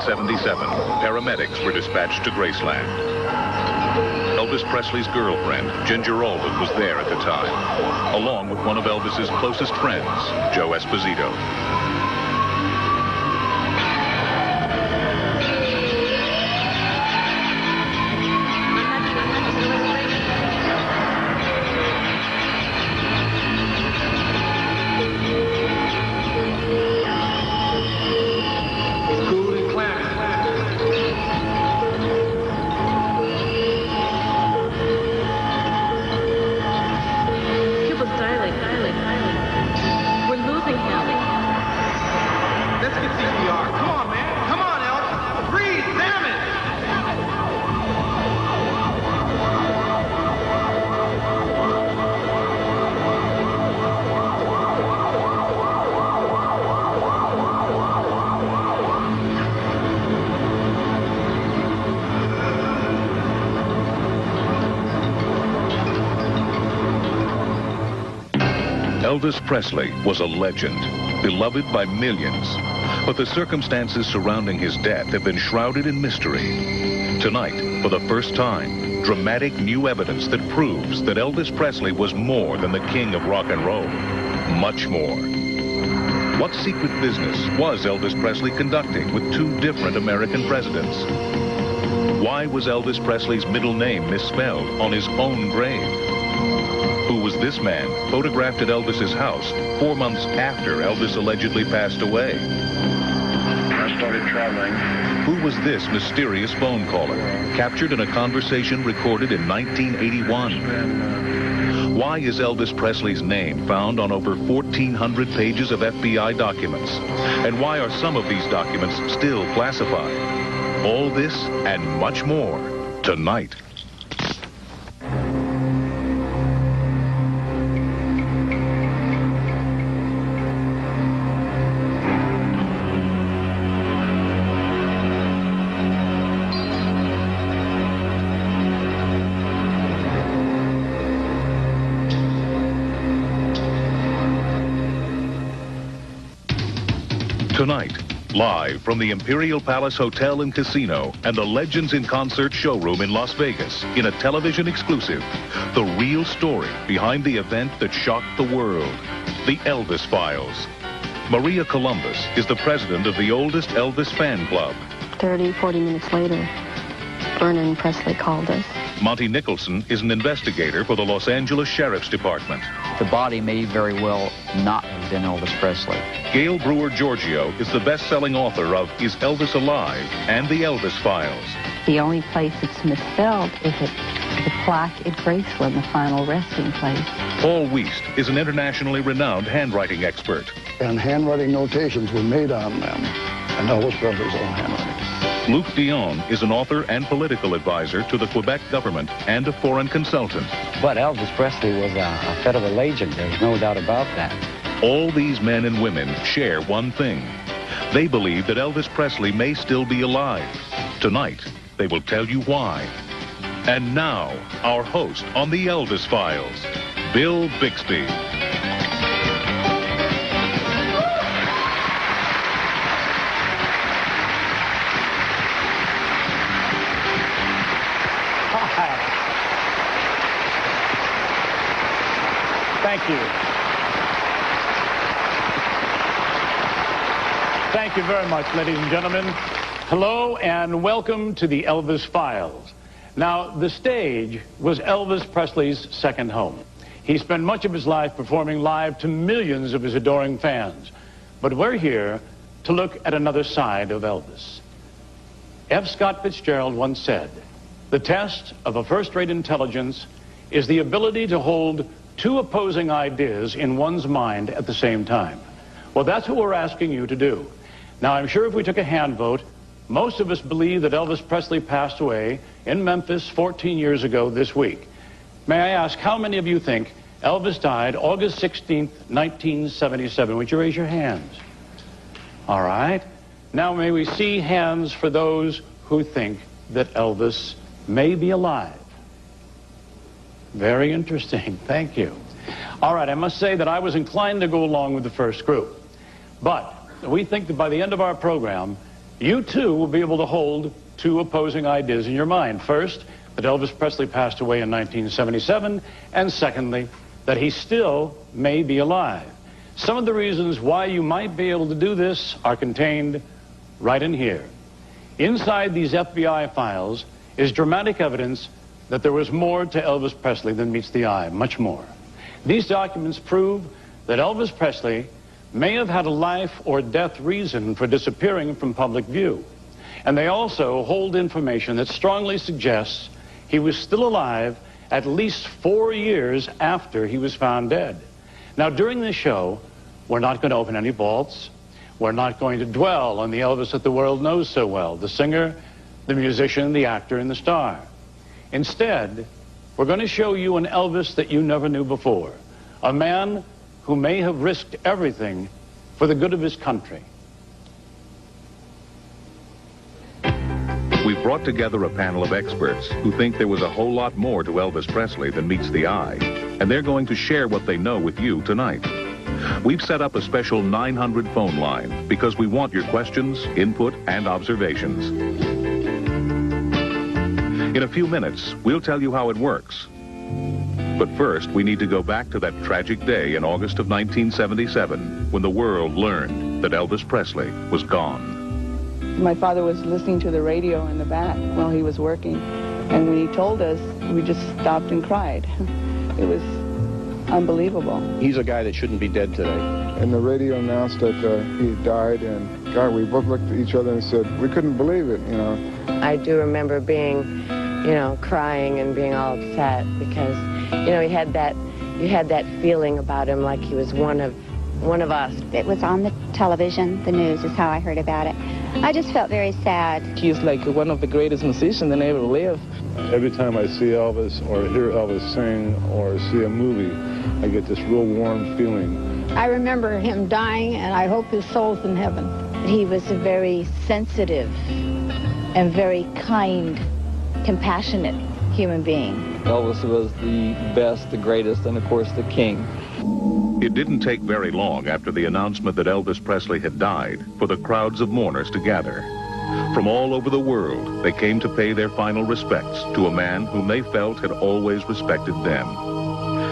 1977, paramedics were dispatched to Graceland. Elvis Presley's girlfriend, Ginger Alden, was there at the time, along with one of Elvis's closest friends, Joe Esposito. Elvis Presley was a legend, beloved by millions. But the circumstances surrounding his death have been shrouded in mystery. Tonight, for the first time, dramatic new evidence that proves that Elvis Presley was more than the king of rock and roll. Much more. What secret business was Elvis Presley conducting with two different American presidents? Why was Elvis Presley's middle name misspelled on his own grave? Who was this man photographed at Elvis's house 4 months after Elvis allegedly passed away? I started traveling. Who was this mysterious phone caller, captured in a conversation recorded in 1981? Why is Elvis Presley's name found on over 1,400 pages of FBI documents? And why are some of these documents still classified? All this and much more tonight. Tonight, live from the Imperial Palace Hotel and Casino and the Legends in Concert showroom in Las Vegas, in a television exclusive, the real story behind the event that shocked the world, the Elvis Files. Maria Columbus is the president of the oldest Elvis fan club. 30, 40 minutes later, Vernon Presley called us. Monty Nicholson is an investigator for the Los Angeles Sheriff's Department. The body may very well not have been Elvis Presley. Gail Brewer Giorgio is the best-selling author of Is Elvis Alive? And the Elvis Files. The only place it's misspelled is at the plaque at Graceland, the final resting place. Paul Wiest is an internationally renowned handwriting expert. And handwriting notations were made on them, and Elvis Presley's own handwriting. Luc Dion is an author and political advisor to the Quebec government and a foreign consultant. But Elvis Presley was a federal legend. There's no doubt about that. All these men and women share one thing. They believe that Elvis Presley may still be alive. Tonight, they will tell you why. And now, our host on the Elvis Files, Bill Bixby. Thank you. Thank you very much, ladies and gentlemen. Hello and welcome to the Elvis Files. Now, the stage was Elvis Presley's second home. He spent much of his life performing live to millions of his adoring fans. But we're here to look at another side of Elvis. F. Scott Fitzgerald once said, "The test of a first-rate intelligence is the ability to hold two opposing ideas in one's mind at the same time." Well, that's what we're asking you to do. Now, I'm sure if we took a hand vote, most of us believe that Elvis Presley passed away in Memphis 14 years ago this week. May I ask, how many of you think Elvis died August 16th, 1977? Would you raise your hands? All right. Now, may we see hands for those who think that Elvis may be alive? Very interesting. Thank you. All right, I must say that I was inclined to go along with the first group. But we think that by the end of our program, you too will be able to hold two opposing ideas in your mind. First, that Elvis Presley passed away in 1977, and secondly, that he still may be alive. Some of the reasons why you might be able to do this are contained right in here. Inside these FBI files is dramatic evidence that there was more to Elvis Presley than meets the eye, much more. These documents prove that Elvis Presley may have had a life or death reason for disappearing from public view. And they also hold information that strongly suggests he was still alive at least 4 years after he was found dead. Now, during this show, we're not going to open any vaults. We're not going to dwell on the Elvis that the world knows so well, the singer, the musician, the actor, and the star. Instead, we're going to show you an Elvis that you never knew before, a man who may have risked everything for the good of his country. We've brought together a panel of experts who think there was a whole lot more to Elvis Presley than meets the eye, and they're going to share what they know with you tonight. We've set up a special 900 phone line because we want your questions, input, and observations. In a few minutes, we'll tell you how it works. But first, we need to go back to that tragic day in August of 1977 when the world learned that Elvis Presley was gone. My father was listening to the radio in the back while he was working, and when he told us, we just stopped and cried. It was unbelievable. He's a guy that shouldn't be dead today. And the radio announced that he died, and God, we both looked at each other and said, we couldn't believe it, you know. I do remember being, crying and being all upset because, you had that feeling about him like he was one of us. It was on the television, the news is how I heard about it. I just felt very sad. He's like one of the greatest musicians that ever lived. Every time I see Elvis or hear Elvis sing or see a movie, I get this real warm feeling. I remember him dying, and I hope his soul's in heaven. He was a very sensitive and very kind, compassionate human being. Elvis was the best, the greatest, and of course the king. It didn't take very long after the announcement that Elvis Presley had died for the crowds of mourners to gather. From all over the world, they came to pay their final respects to a man whom they felt had always respected them.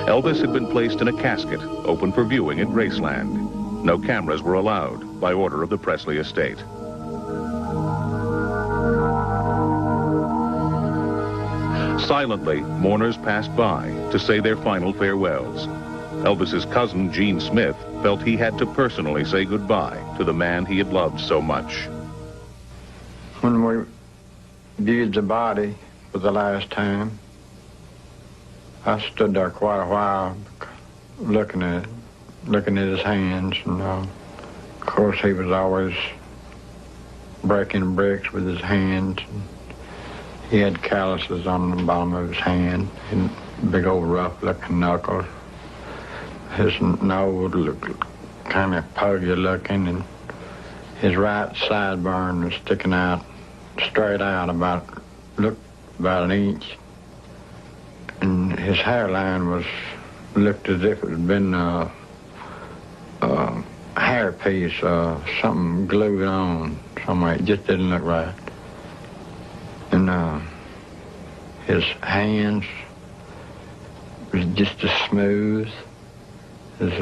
Elvis had been placed in a casket, open for viewing at Graceland. No cameras were allowed by order of the Presley estate. Silently, mourners passed by to say their final farewells. Elvis's cousin, Gene Smith, felt he had to personally say goodbye to the man he had loved so much. When we viewed the body for the last time, I stood there quite a while looking at his hands, and of course he was always breaking bricks with his hands. He had calluses on the bottom of his hand and big old rough-looking knuckles. His nose looked kind of puggy looking, and his right sideburn was sticking out, straight out looked about an inch. And his hairline looked as if it had been a hairpiece, something glued on somewhere. It just didn't look right. And his hands was just as smooth as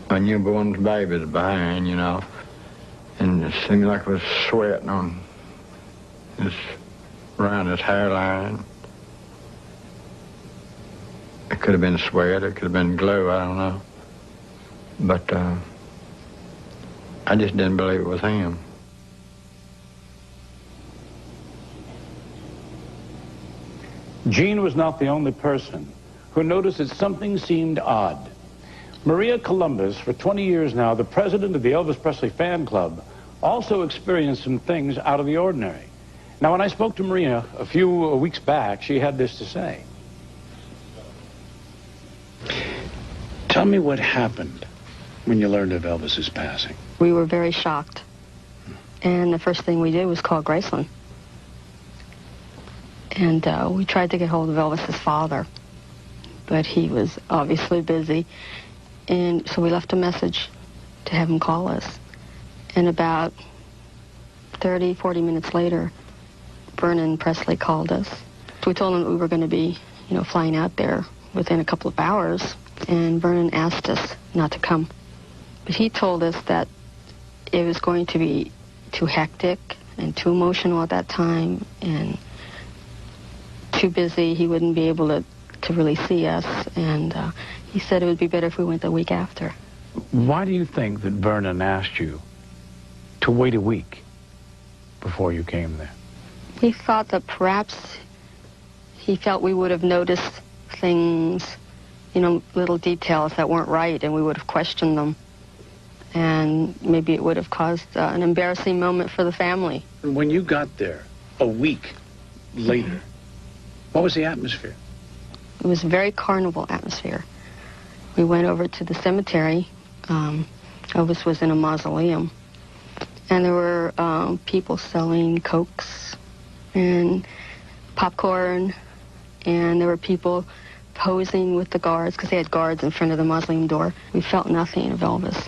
a newborn's baby's behind, and it seemed like it was sweating around his hairline. It could have been sweat, it could have been glue, I don't know. But I just didn't believe it was him. Gene was not the only person who noticed that something seemed odd. Maria Columbus, for 20 years now, the president of the Elvis Presley fan club, also experienced some things out of the ordinary. Now, when I spoke to Maria a few weeks back, she had this to say. Tell me what happened when you learned of Elvis's passing. We were very shocked. And the first thing we did was call Graceland. And we tried to get hold of Elvis's father, but he was obviously busy. And so we left a message to have him call us. And about 30, 40 minutes later, Vernon Presley called us. So we told him that we were going to be, flying out there within a couple of hours, and Vernon asked us not to come. But he told us that it was going to be too hectic and too emotional at that time and too busy. He wouldn't be able to really see us, and he said it would be better if we went the week after. Why do you think that Vernon asked you to wait a week before you came there? We thought that perhaps he felt we would have noticed things, little details that weren't right, and we would have questioned them. And maybe it would have caused an embarrassing moment for the family. When you got there a week later, what was the atmosphere? It was a very carnival atmosphere. We went over to the cemetery. Elvis was in a mausoleum. And there were people selling Cokes and popcorn. And there were people posing with the guards, because they had guards in front of the mausoleum door. We felt nothing of Elvis.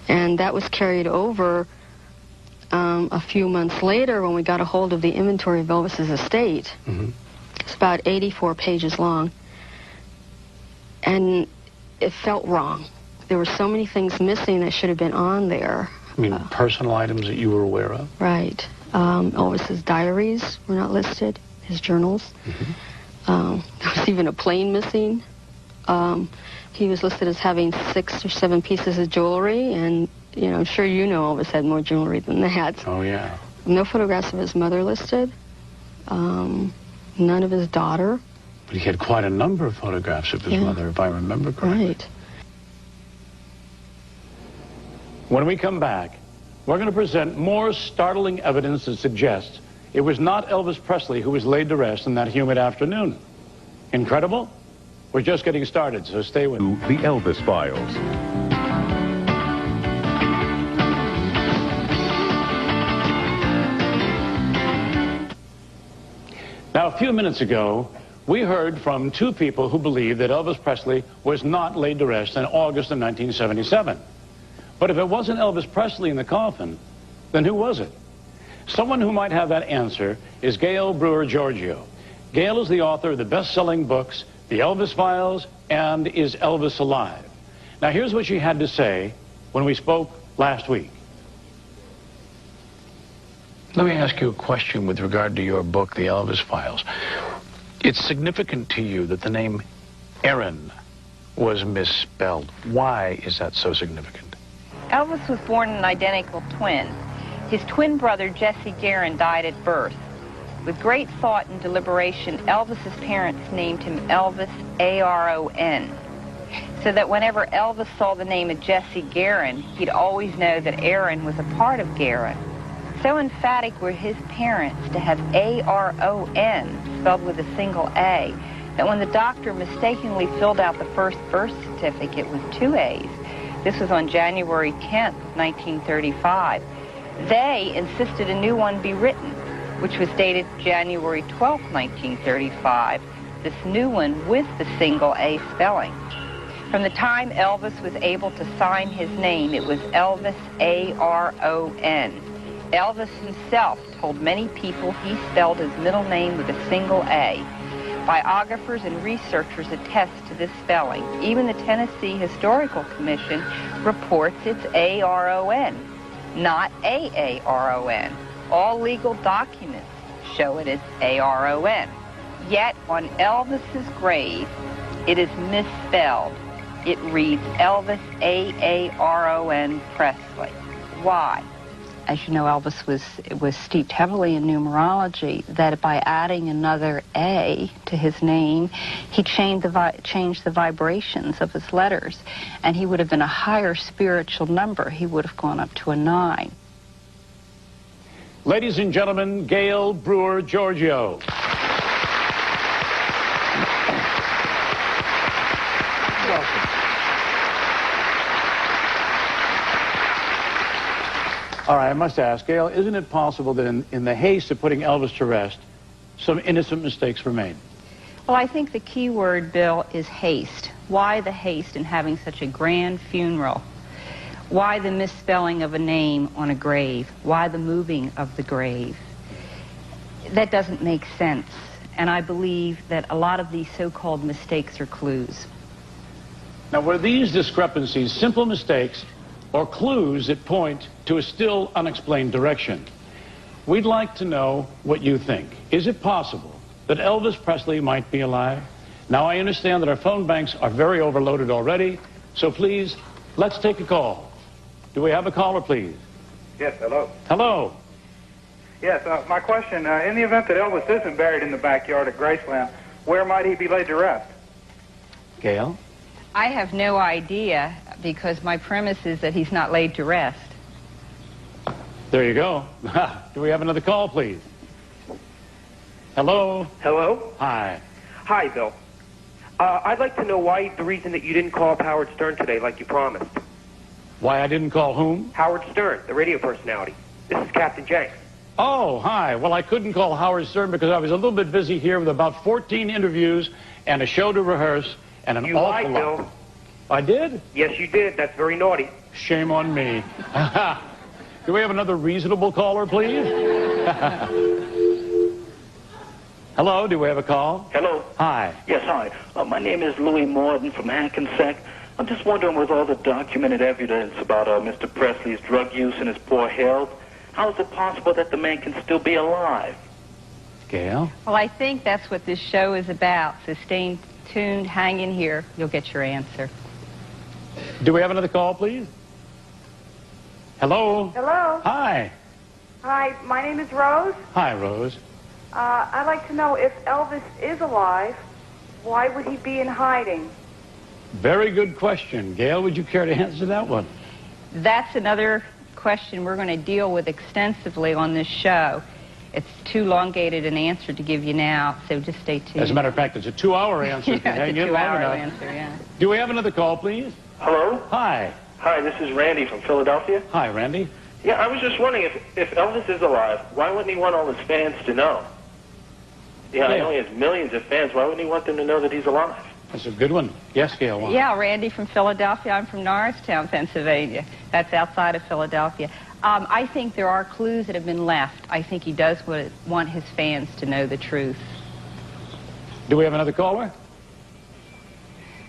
And that was carried over a few months later when we got a hold of the inventory of Elvis's estate. Mm-hmm. It's about 84 pages long. And it felt wrong. There were so many things missing that should have been on there. I mean, personal items that you were aware of? Right. Elvis's diaries were not listed, his journals. Mm-hmm. There was even a plane missing. He was listed as having 6 or 7 pieces of jewelry, and, I'm sure Elvis had more jewelry than that. Oh, yeah. No photographs of his mother listed. None of his daughter. But he had quite a number of photographs of his mother, if I remember correctly. Right. When we come back, we're going to present more startling evidence that suggests it was not Elvis Presley who was laid to rest in that humid afternoon. Incredible? We're just getting started, so stay with me. The Elvis Files. Now, a few minutes ago, we heard from 2 people who believe that Elvis Presley was not laid to rest in August of 1977. But if it wasn't Elvis Presley in the coffin, then who was it? Someone who might have that answer is Gail Brewer Giorgio. Gail is the author of the best-selling books, The Elvis Files and Is Elvis Alive? Now, here's what she had to say when we spoke last week. Let me ask you a question with regard to your book, The Elvis Files. It's significant to you that the name Aaron was misspelled. Why is that so significant? Elvis was born an identical twin. His twin brother, Jesse Garon, died at birth. With great thought and deliberation, Elvis's parents named him Elvis, A-R-O-N, so that whenever Elvis saw the name of Jesse Garon, he'd always know that Aaron was a part of Garon. So emphatic were his parents to have A-R-O-N spelled with a single A, that when the doctor mistakenly filled out the first birth certificate with 2 A's, this was on January 10th, 1935, they insisted a new one be written, which was dated January 12th, 1935, this new one with the single A spelling. From the time Elvis was able to sign his name, it was Elvis, A-R-O-N. Elvis himself told many people he spelled his middle name with a single A. Biographers and researchers attest to this spelling. Even the Tennessee Historical Commission reports it's A-R-O-N, not A-A-R-O-N. All legal documents show it as A-R-O-N. Yet on Elvis's grave, it is misspelled. It reads Elvis A-A-R-O-N Presley. Why? As you know, Elvis was steeped heavily in numerology, that by adding another A to his name, he changed the vibrations of his letters, and he would have been a higher spiritual number. He would have gone up to a 9. Ladies and gentlemen, Gail Brewer Giorgio. Welcome. All right, I must ask, Gail, isn't it possible that in the haste of putting Elvis to rest, some innocent mistakes were made? Well, I think the key word, Bill, is haste. Why the haste in having such a grand funeral? Why the misspelling of a name on a grave? Why the moving of the grave? That doesn't make sense. And I believe that a lot of these so-called mistakes are clues. Now, were these discrepancies simple mistakes or clues that point to a still unexplained direction? We'd like to know what you think. Is it possible that Elvis Presley might be alive? Now, I understand that our phone banks are very overloaded already, so please, let's take a call. Do we have a caller, please? Yes, hello. Hello. Yes, my question, in the event that Elvis isn't buried in the backyard at Graceland, where might he be laid to rest? Gail? I have no idea, because my premise is that he's not laid to rest. There you go. Do we have another call, please? Hello? Hello? Hi. Hi, Bill. I'd like to know why the reason that you didn't call up Howard Stern today like you promised. Why I didn't call whom? Howard Stern, the radio personality. This is Captain Jenks. Oh, hi. Well, I couldn't call Howard Stern because I was a little bit busy here with about 14 interviews and a show to rehearse and an You awful lied, lot. Bill. I did? Yes, you did. That's very naughty. Shame on me. Do we have another reasonable caller, please? Hello, do we have a call? Hello. Hi. Yes, hi. My name is Louis Morden from Hackensack. I'm just wondering, with all the documented evidence about Mr. Presley's drug use and his poor health, how is it possible that the man can still be alive? Gail? Well, I think that's what this show is about. So stay tuned, hang in here, you'll get your answer. Do we have another call, please? Hello? Hello. Hi. Hi, my name is Rose. Hi, Rose. I'd like to know if Elvis is alive, why would he be in hiding? Very good question. Gail, would you care to answer that one? That's another question we're going to deal with extensively on this show. It's too elongated an answer to give you now, so just stay tuned. As a matter of fact, it's a 2-hour answer. Yeah, it's a 2-hour answer, yeah. Do we have another call, please? Hello? Hi. Hi, this is Randy from Philadelphia. Hi, Randy. Yeah, I was just wondering if Elvis is alive, why wouldn't he want all his fans to know? Yeah, I know he has millions of fans. Why wouldn't he want them to know that he's alive? That's a good one. Yes, Gail. Yeah, Randy from Philadelphia. I'm from Norristown, Pennsylvania. That's outside of Philadelphia. I think there are clues that have been left. I think he does want his fans to know the truth. Do we have another caller?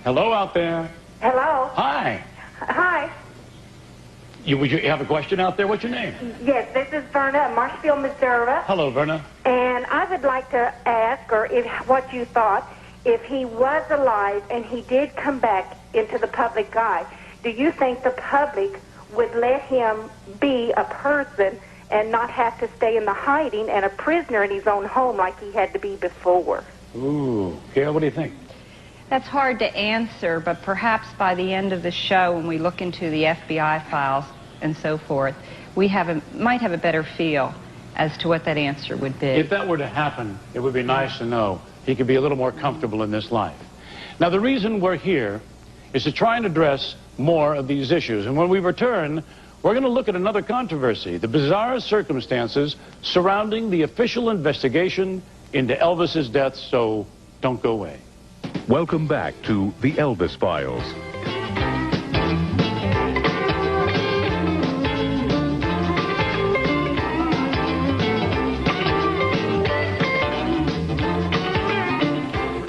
Hello out there. Hello. Hi. Hi. Would you have a question out there? What's your name? Yes, this is Verna, Marshfield, Missouri. Hello, Verna. And I would like to ask, or what you thought, if he was alive and he did come back into the public eye, do you think the public would let him be a person and not have to stay in the hiding and a prisoner in his own home like he had to be before? Ooh. Gail, what do you think? That's hard to answer, but perhaps by the end of the show, when we look into the FBI files and so forth, we might have a better feel as to what that answer would be. If that were to happen, it would be nice to know he could be a little more comfortable in this life. Now, the reason we're here is to try and address more of these issues. And when we return, we're going to look at another controversy, the bizarre circumstances surrounding the official investigation into Elvis's death, so don't go away. Welcome back to the Elvis Files.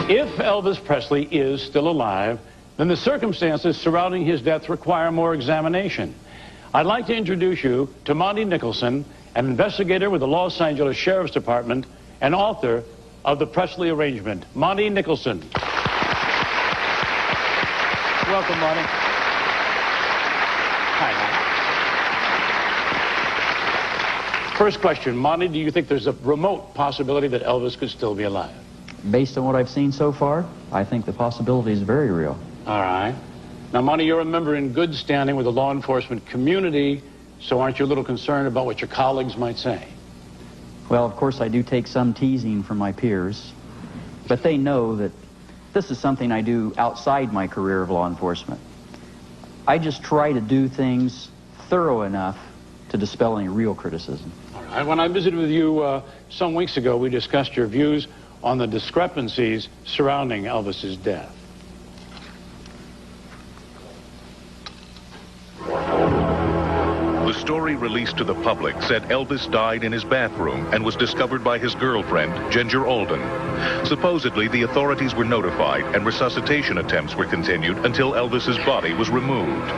If Elvis Presley is still alive, then the circumstances surrounding his death require more examination. I'd like to introduce you to Monty Nicholson, an investigator with the Los Angeles Sheriff's Department and author of The Presley Arrangement. Monty Nicholson. Welcome, Monty. Hi. First question, Monty, do you think there's a remote possibility that Elvis could still be alive? Based on what I've seen so far, I think the possibility is very real. All right. Now, Monty, you're a member in good standing with the law enforcement community, so aren't you a little concerned about what your colleagues might say? Well, of course, I do take some teasing from my peers, but they know that this is something I do outside my career of law enforcement. I just try to do things thorough enough to dispel any real criticism. All right. When I visited with you some weeks ago, we discussed your views on the discrepancies surrounding Elvis's death. story released to the public said Elvis died in his bathroom and was discovered by his girlfriend, Ginger Alden. Supposedly, the authorities were notified and resuscitation attempts were continued until Elvis's body was removed.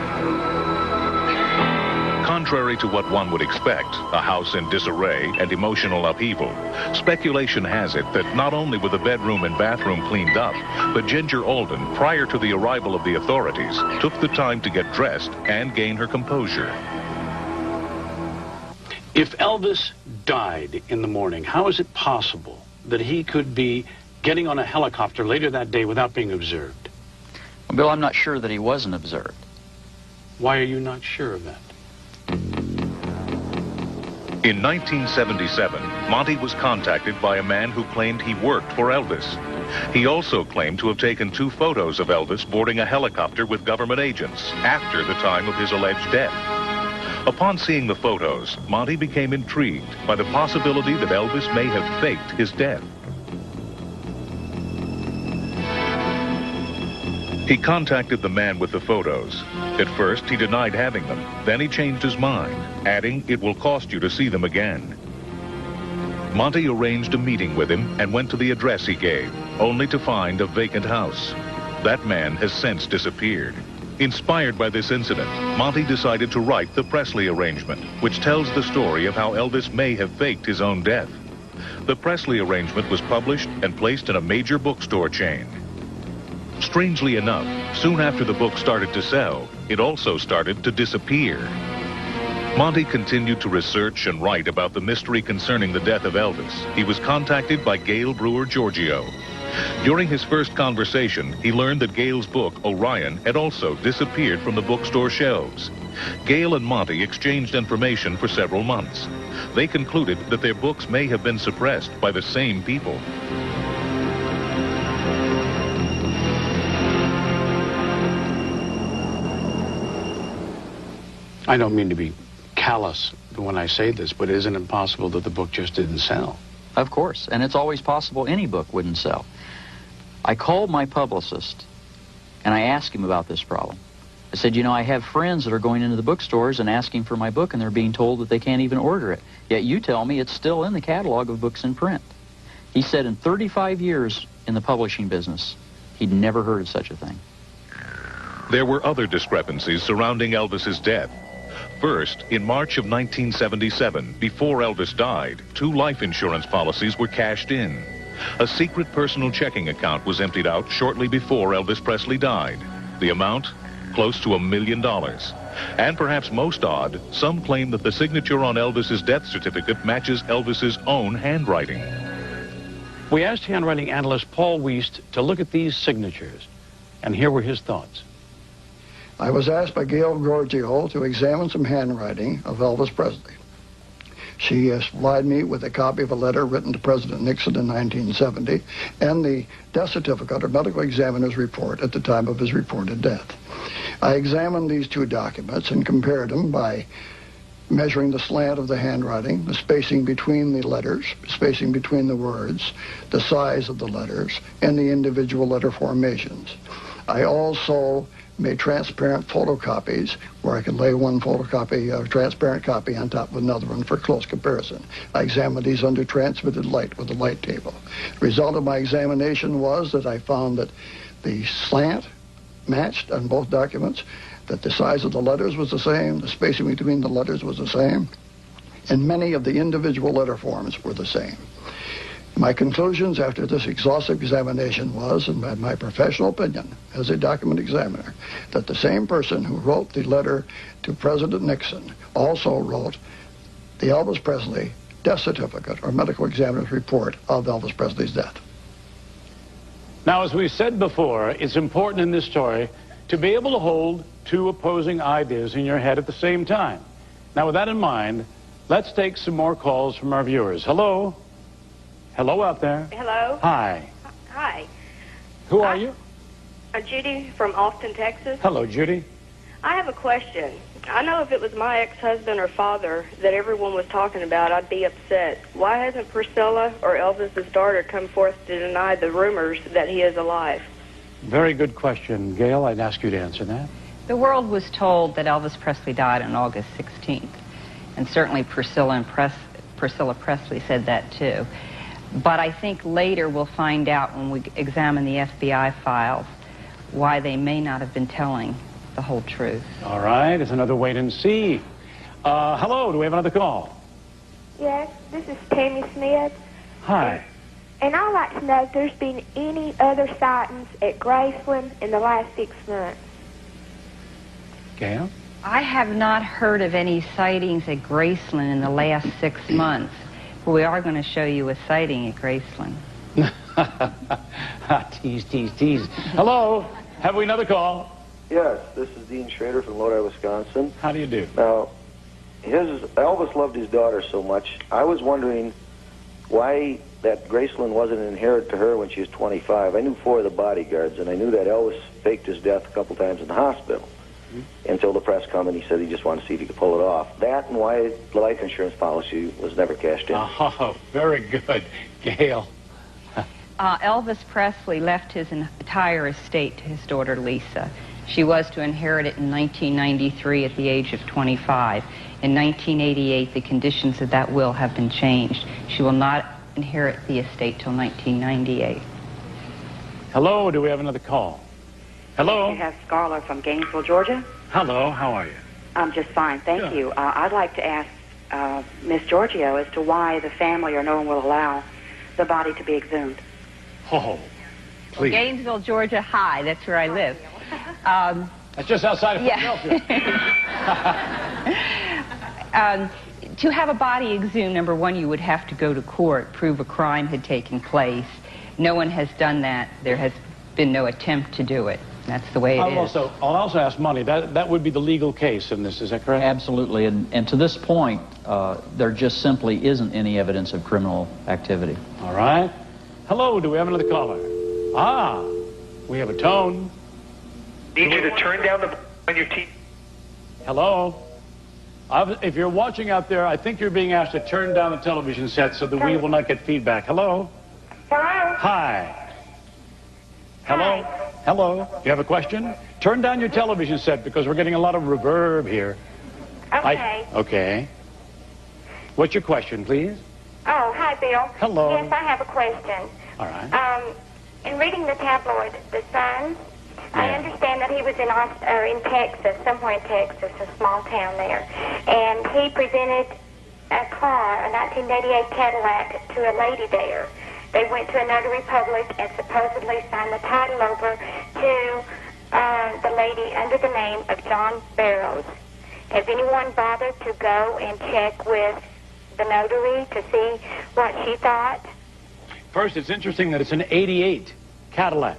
Contrary to what one would expect, a house in disarray and emotional upheaval, speculation has it that not only were the bedroom and bathroom cleaned up, but Ginger Alden, prior to the arrival of the authorities, took the time to get dressed and gain her composure. If Elvis died in the morning, how is it possible that he could be getting on a helicopter later that day without being observed? Well, Bill, I'm not sure that he wasn't observed. Why are you not sure of that? In 1977, Monty was contacted by a man who claimed he worked for Elvis. He also claimed to have taken 2 photos of Elvis boarding a helicopter with government agents after the time of his alleged death. Upon seeing the photos, Monty became intrigued by the possibility that Elvis may have faked his death. He contacted the man with the photos. At first, he denied having them. Then he changed his mind, adding, "It will cost you to see them again." Monty arranged a meeting with him and went to the address he gave, only to find a vacant house. That man has since disappeared. Inspired by this incident, Monty decided to write the Presley arrangement, which tells the story of how Elvis may have faked his own death. The Presley arrangement was published and placed in a major bookstore chain. Strangely enough, soon after the book started to sell, it also started to disappear. Monty continued to research and write about the mystery concerning the death of Elvis. He was contacted by Gail Brewer Giorgio. During his first conversation, he learned that Gail's book, Orion, had also disappeared from the bookstore shelves. Gail and Monty exchanged information for several months. They concluded that their books may have been suppressed by the same people. I don't mean to be callous when I say this, but isn't it possible that the book just didn't sell? Of course, and it's always possible any book wouldn't sell. I called my publicist, and I asked him about this problem. I said, you know, I have friends that are going into the bookstores and asking for my book, and they're being told that they can't even order it. Yet you tell me it's still in the catalog of books in print. He said in 35 years in the publishing business, he'd never heard of such a thing. There were other discrepancies surrounding Elvis's death. First, in March of 1977, before Elvis died, 2 life insurance policies were cashed in. A secret personal checking account was emptied out shortly before Elvis Presley died. The amount? Close to $1 million. And perhaps most odd, some claim that the signature on Elvis's death certificate matches Elvis's own handwriting. We asked handwriting analyst Paul Wiest to look at these signatures, and here were his thoughts. I was asked by Gail Giorgio to examine some handwriting of Elvis Presley. She supplied me with a copy of a letter written to President Nixon in 1970 and the death certificate or medical examiner's report at the time of his reported death. I examined these 2 documents and compared them by measuring the slant of the handwriting, the spacing between the letters, spacing between the words, the size of the letters, and the individual letter formations. I also made transparent photocopies where I could lay one photocopy, a transparent copy on top of another one for close comparison. I examined these under transmitted light with a light table. The result of my examination was that I found that the slant matched on both documents, that the size of the letters was the same, the spacing between the letters was the same, and many of the individual letter forms were the same. My conclusions after this exhaustive examination was, in my professional opinion as a document examiner, that the same person who wrote the letter to President Nixon also wrote the Elvis Presley death certificate or medical examiner's report of Elvis Presley's death. Now, as we said before, it's important in this story to be able to hold 2 opposing ideas in your head at the same time. Now, with that in mind, let's take some more calls from our viewers. Hello? Hello out there. Hello. Hi. Hi. Who are you? I'm Judy from Austin, Texas. Hello, Judy. I have a question. I know if it was my ex-husband or father that everyone was talking about, I'd be upset. Why hasn't Priscilla or Elvis's daughter come forth to deny the rumors that he is alive? Very good question. Gail, I'd ask you to answer that. The world was told that Elvis Presley died on August 16th. And certainly Priscilla Presley said that too. But I think later we'll find out when we examine the FBI files why they may not have been telling the whole truth. All right, it's another wait and see. Hello, do we have another call? Yes, this is Tammy Smith. Hi. And I'd like to know if there's been any other sightings at Graceland in the last 6 months. Gail? I have not heard of any sightings at Graceland in the last 6 months. But we are going to show you a sighting at Graceland. Tease, tease, tease. Hello, have we another call? Yes, this is Dean Schrader from Lodi, Wisconsin. How do you do? Now, Elvis loved his daughter so much. I was wondering why that Graceland wasn't inherited to her when she was 25. I knew 4 of the bodyguards, and I knew that Elvis faked his death a couple times in the hospital until the press come and he said he just wanted to see if he could pull it off. That and why the life insurance policy was never cashed in. Oh, very good. Gail. Elvis Presley left his entire estate to his daughter Lisa. She was to inherit it in 1993 at the age of 25. In 1988, the conditions of that will have been changed. She will not inherit the estate till 1998. Hello, do we have another call? Hello? We have Scarlett from Gainesville, Georgia. Hello, how are you? I'm just fine, thank Good. you. I'd like to ask Miss Giorgio as to why the family or no one will allow the body to be exhumed. Oh, please. Well, Gainesville, Georgia, hi, that's where I live. That's just outside of Philadelphia. To have a body exhumed, number one, you would have to go to court, prove a crime had taken place. No one has done that. There has been no attempt to do it. That's the way it is. I'll also ask Money. That would be the legal case in this, is that correct? Absolutely, and to this point, there just simply isn't any evidence of criminal activity. All right. Hello, do we have another caller? Ah, we have a tone. Need you to turn down the on your TV. Hello? If you're watching out there, I think you're being asked to turn down the television set so that we will not get feedback. Hello? Hello? Hi. Hello? Hi. Hello? Do you have a question? Turn down your television set because we're getting a lot of reverb here. Okay. Okay. What's your question, please? Oh, hi, Bill. Hello. Yes, I have a question. All right. In reading the tabloid, The Sun, I understand that he was in Texas, somewhere in Texas, a small town there, and he presented a car, a 1988 Cadillac, to a lady there. They went to a notary public and supposedly signed the title over to the lady under the name of John Barrows. Has anyone bothered to go and check with the notary to see what she thought? First, it's interesting that it's an 88 Cadillac.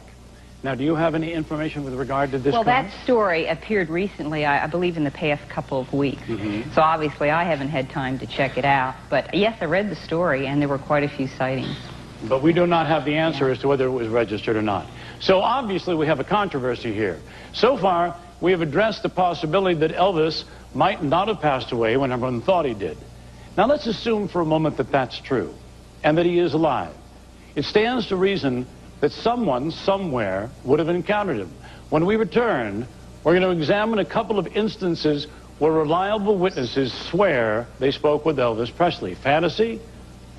Now, do you have any information with regard to this Well, car? that story appeared recently, I believe in the past couple of weeks. So obviously I haven't had time to check it out. But yes, I read the story, and there were quite a few sightings. But we do not have the answer as to whether it was registered or not. So obviously we have a controversy here. So far, we have addressed the possibility that Elvis might not have passed away when everyone thought he did. Now let's assume for a moment that that's true, and that he is alive. It stands to reason that someone, somewhere, would have encountered him. When we return, we're going to examine a couple of instances where reliable witnesses swear they spoke with Elvis Presley. Fantasy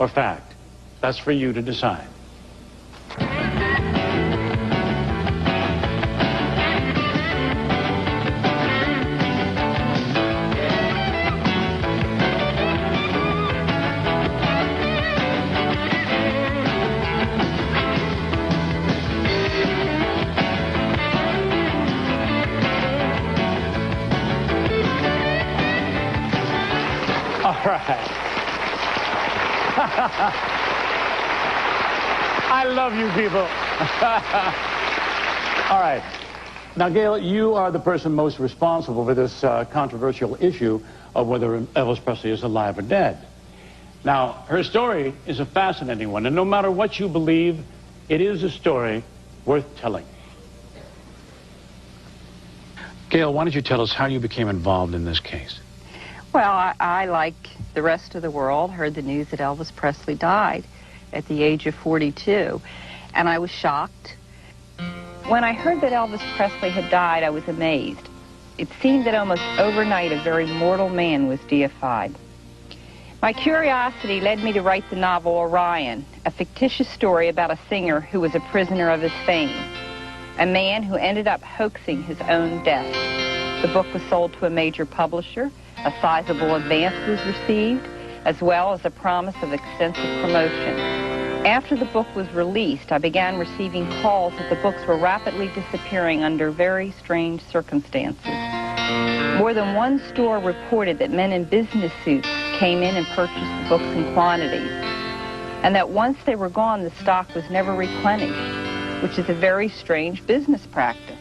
or fact? That's for you to decide. I love you people. All right. Now, Gail, you are the person most responsible for this controversial issue of whether Elvis Presley is alive or dead. Now, her story is a fascinating one, and no matter what you believe, it is a story worth telling. Gail, why don't you tell us how you became involved in this case? Well, I, like the rest of the world, heard the news that Elvis Presley died at the age of 42, and I was shocked. When I heard that Elvis Presley had died, I was amazed. It seemed that almost overnight a very mortal man was deified. My curiosity led me to write the novel Orion, a fictitious story about a singer who was a prisoner of his fame, a man who ended up hoaxing his own death. The book was sold to a major publisher, a sizable advance was received, as well as a promise of extensive promotion. After the book was released, I began receiving calls that the books were rapidly disappearing under very strange circumstances. More than one store reported that men in business suits came in and purchased the books in quantities, and that once they were gone, the stock was never replenished, which is a very strange business practice.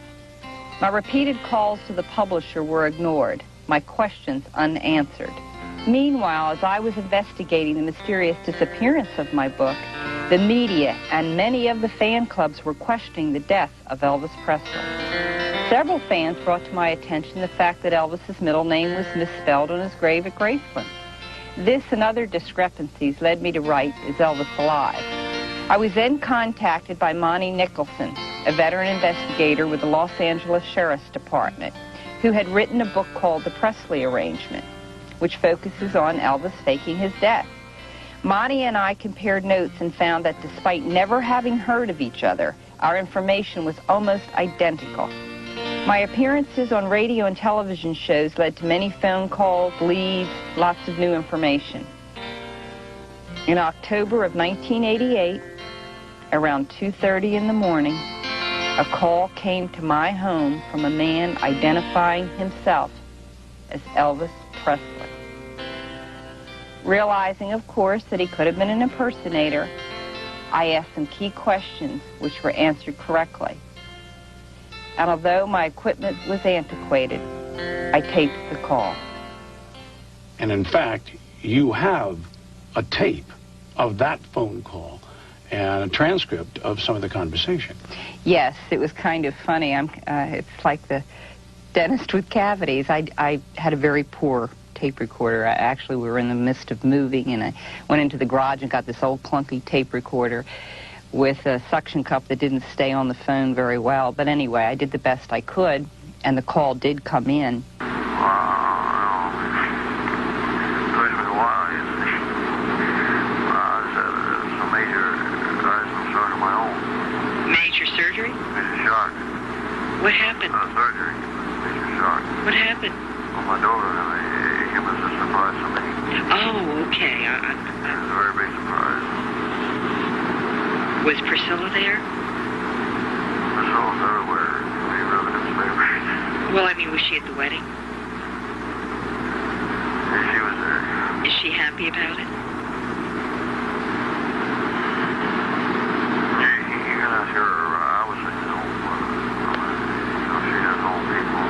My repeated calls to the publisher were ignored, my questions unanswered. Meanwhile, as I was investigating the mysterious disappearance of my book, the media and many of the fan clubs were questioning the death of Elvis Presley. Several fans brought to my attention the fact that Elvis's middle name was misspelled on his grave at Graceland. This and other discrepancies led me to write Is Elvis Alive? I was then contacted by Monty Nicholson, a veteran investigator with the Los Angeles Sheriff's Department, who had written a book called The Presley Arrangement, which focuses on Elvis faking his death. Monty and I compared notes and found that despite never having heard of each other, our information was almost identical. My appearances on radio and television shows led to many phone calls, leads, lots of new information. In October of 1988, around 2:30 in the morning, a call came to my home from a man identifying himself as Elvis Presley. Realizing, of course, that he could have been an impersonator, I asked some key questions which were answered correctly. And although my equipment was antiquated, I taped the call. And in fact, you have a tape of that phone call and a transcript of some of the conversation. Yes, it was kind of funny. It's like the dentist with cavities. I had a very poor tape recorder. We were in the midst of moving, and I went into the garage and got this old clunky tape recorder with a suction cup that didn't stay on the phone very well. But anyway, I did the best I could, and the call did come in. Major surgery? Major shock. What happened? Surgery. Major shock. What happened? On my daughter, and it was a surprise for me. Oh, okay. It was a very big surprise. Was Priscilla there? Priscilla's everywhere. We live in his favorite. Well, I mean, was she at the wedding? Yeah, she was there. Is she happy about it? You can ask her. I was thinking home. She has home people.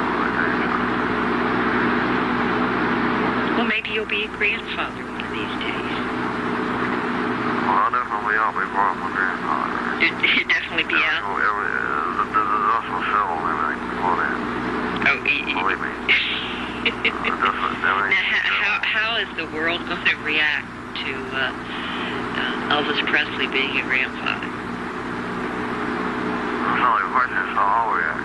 Well, maybe you'll be a grandfather one of these days. Well, I'll be part of my grandfather. You'd definitely be out? The dust will settle and everything before then. Oh, believe me. Now, how is the world going to react to Elvis Presley being a grandfather? It's only a question of how I'll react.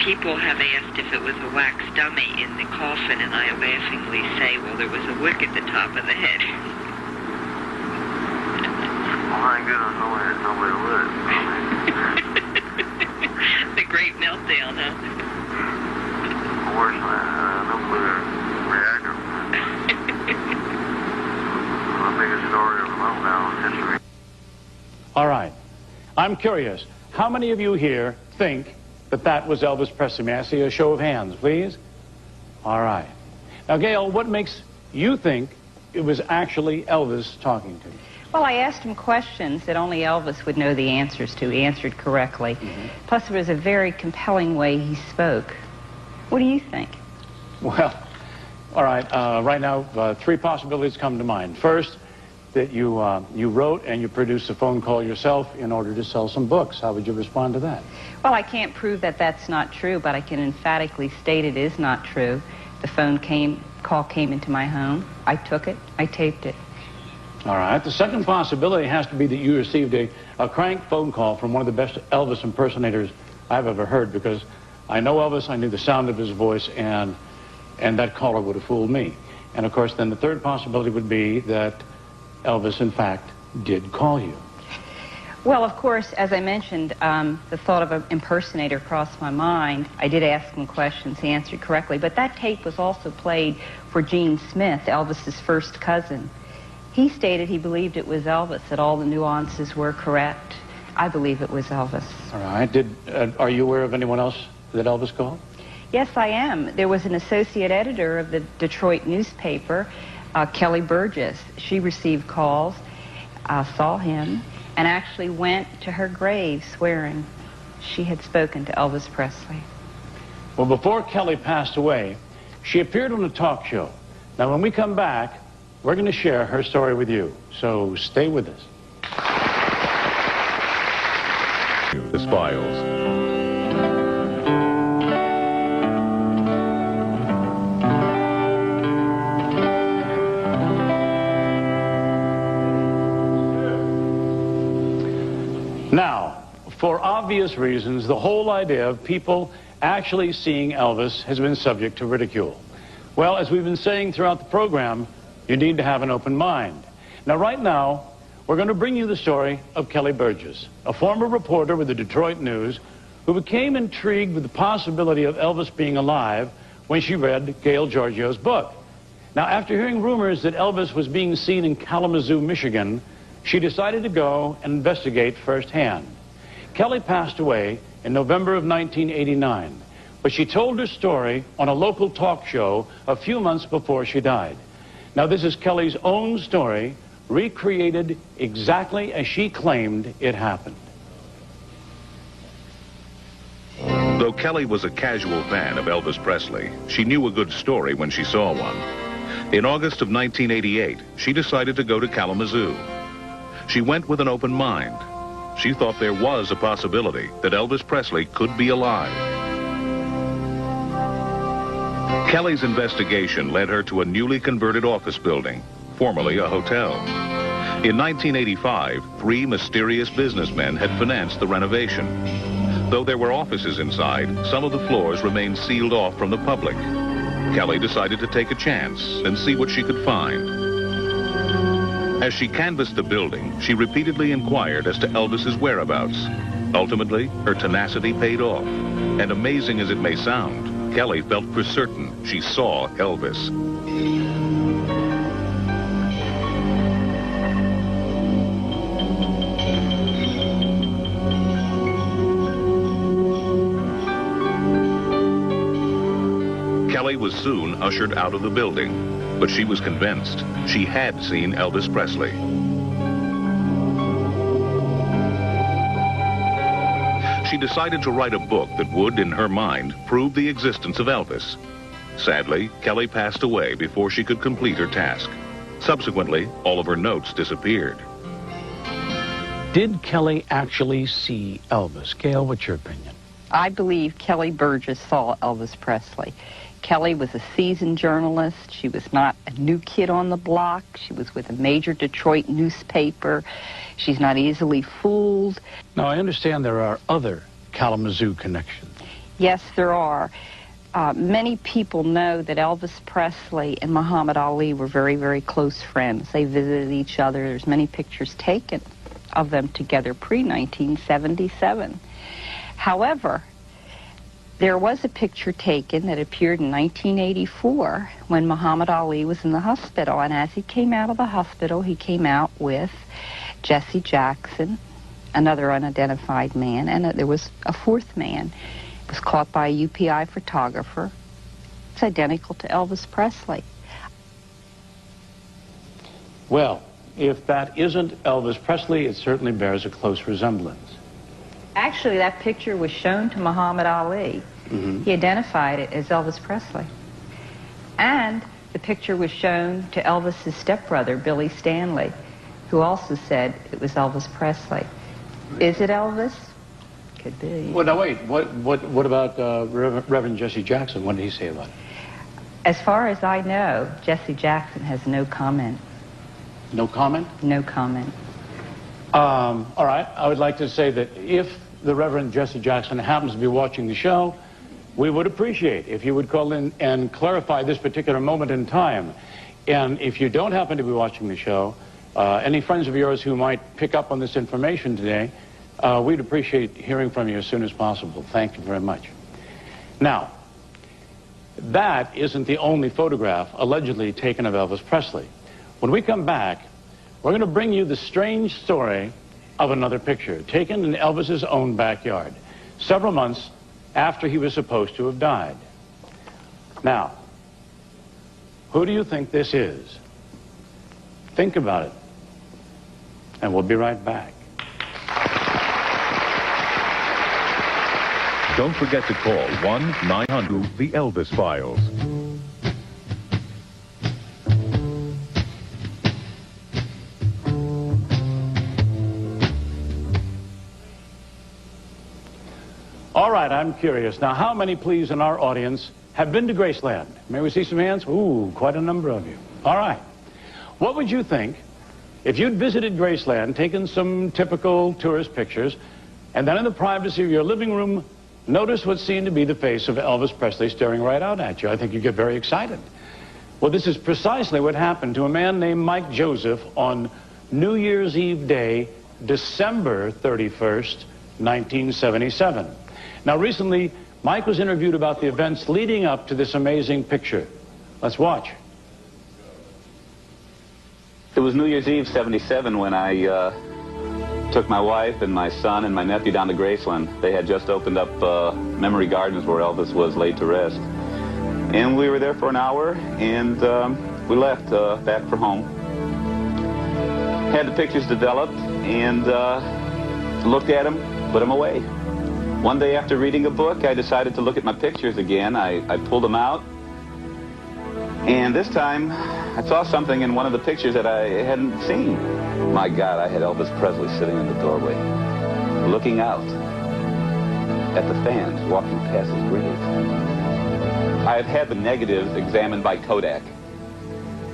People have asked if it was a wax dummy in the coffin, and I laughingly say, well, there was a wick at the top of the head. Well, thank goodness nobody lit. The great meltdown, huh? Worse than that, nuclear reactor. The biggest story of the meltdown in history. All right. I'm curious, how many of you here think that was Elvis Presley? May I see a show of hands, please? All right. Now, Gail, what makes you think it was actually Elvis talking to you? Well, I asked him questions that only Elvis would know the answers to. He answered correctly. Plus, it was a very compelling way he spoke. What do you think? Well, all right. Right now, three possibilities come to mind. First, that you wrote and you produced a phone call yourself in order to sell some books. How would you respond to that? Well, I can't prove that that's not true, but I can emphatically state it is not true. The call came into my home. I took it. I taped it. All right. The second possibility has to be that you received a crank phone call from one of the best Elvis impersonators I've ever heard, because I know Elvis, I knew the sound of his voice, and and that caller would have fooled me. And of course, then the third possibility would be that Elvis, in fact, did call you. Well, of course, as I mentioned, the thought of an impersonator crossed my mind. I did ask him questions. He answered correctly. But that tape was also played for Gene Smith, Elvis's first cousin. He stated he believed it was Elvis, that all the nuances were correct. I believe it was Elvis. All right. Are you aware of anyone else that Elvis called? Yes, I am. There was an associate editor of the Detroit newspaper, Kelly Burgess. She received calls, saw him, and actually went to her grave swearing she had spoken to Elvis Presley. Well, before Kelly passed away, she appeared on a talk show. Now, when we come back, we're going to share her story with you. So stay with us. Elvis Files. Now, for obvious reasons, the whole idea of people actually seeing Elvis has been subject to ridicule. Well, as we've been saying throughout the program, you need to have an open mind. Now, right now, we're going to bring you the story of Kelly Burgess, a former reporter with the Detroit News who became intrigued with the possibility of Elvis being alive when she read Gail Giorgio's book. Now, after hearing rumors that Elvis was being seen in Kalamazoo, Michigan, she decided to go and investigate firsthand. Kelly passed away in November of 1989, but she told her story on a local talk show a few months before she died. Now, this is Kelly's own story, recreated exactly as she claimed it happened. Though Kelly was a casual fan of Elvis Presley, she knew a good story when she saw one. In August of 1988, she decided to go to Kalamazoo. She went with an open mind. She thought there was a possibility that Elvis Presley could be alive. Kelly's investigation led her to a newly converted office building, formerly a hotel. In 1985, 3 mysterious businessmen had financed the renovation. Though there were offices inside, some of the floors remained sealed off from the public. Kelly decided to take a chance and see what she could find. As she canvassed the building, she repeatedly inquired as to Elvis's whereabouts. Ultimately, her tenacity paid off. And amazing as it may sound, Kelly felt for certain she saw Elvis. Kelly was soon ushered out of the building. But she was convinced she had seen Elvis Presley. She decided to write a book that would, in her mind, prove the existence of Elvis. Sadly, Kelly passed away before she could complete her task. Subsequently, all of her notes disappeared. Did Kelly actually see Elvis? Gail, what's your opinion? I believe Kelly Burgess saw Elvis Presley. Kelly was a seasoned journalist. She was not a new kid on the block. She was with a major Detroit newspaper. She's not easily fooled. Now, I understand there are other Kalamazoo connections. Yes, there are. Many people know that Elvis Presley and Muhammad Ali were very, very close friends. They visited each other. There's many pictures taken of them together pre-1977. However, there was a picture taken that appeared in 1984 when Muhammad Ali was in the hospital, and as he came out of the hospital, he came out with Jesse Jackson, another unidentified man, and there was a 4th man. It was caught by a UPI photographer. It's identical to Elvis Presley. Well, if that isn't Elvis Presley, it certainly bears a close resemblance. Actually, that picture was shown to Muhammad Ali. He identified it as Elvis Presley. And the picture was shown to Elvis's stepbrother, Billy Stanley, who also said it was Elvis Presley. Is it Elvis? Could be. Well, now wait, what about Reverend Jesse Jackson? What did he say about it? As far as I know, Jesse Jackson has no comment. No comment? No comment. All right, I would like to say that if the Reverend Jesse Jackson happens to be watching the show, we would appreciate if you would call in and clarify this particular moment in time. And if you don't happen to be watching the show, any friends of yours who might pick up on this information today, we'd appreciate hearing from you as soon as possible. Thank you very much. Now, that isn't the only photograph allegedly taken of Elvis Presley. When we come back, we're going to bring you the strange story of another picture taken in Elvis's own backyard, several months after he was supposed to have died. Now, who do you think this is? Think about it, and we'll be right back. Don't forget to call 1-900 The Elvis Files. All right, I'm curious. Now, how many, please, in our audience have been to Graceland? May we see some hands? Ooh, quite a number of you. All right. What would you think if you'd visited Graceland, taken some typical tourist pictures, and then in the privacy of your living room, notice what seemed to be the face of Elvis Presley staring right out at you? I think you'd get very excited. Well, this is precisely what happened to a man named Mike Joseph on New Year's Eve day, December 31st, 1977. Now, recently, Mike was interviewed about the events leading up to this amazing picture. Let's watch. It was New Year's Eve, 77, when I took my wife and my son and my nephew down to Graceland. They had just opened up Memory Gardens where Elvis was laid to rest. And we were there for an hour, and we left back for home. Had the pictures developed, and looked at them, put them away. One day after reading a book, I decided to look at my pictures again. I pulled them out, and this time I saw something in one of the pictures that I hadn't seen. My God, I had Elvis Presley sitting in the doorway, looking out at the fans walking past his grave. I've had the negatives examined by Kodak,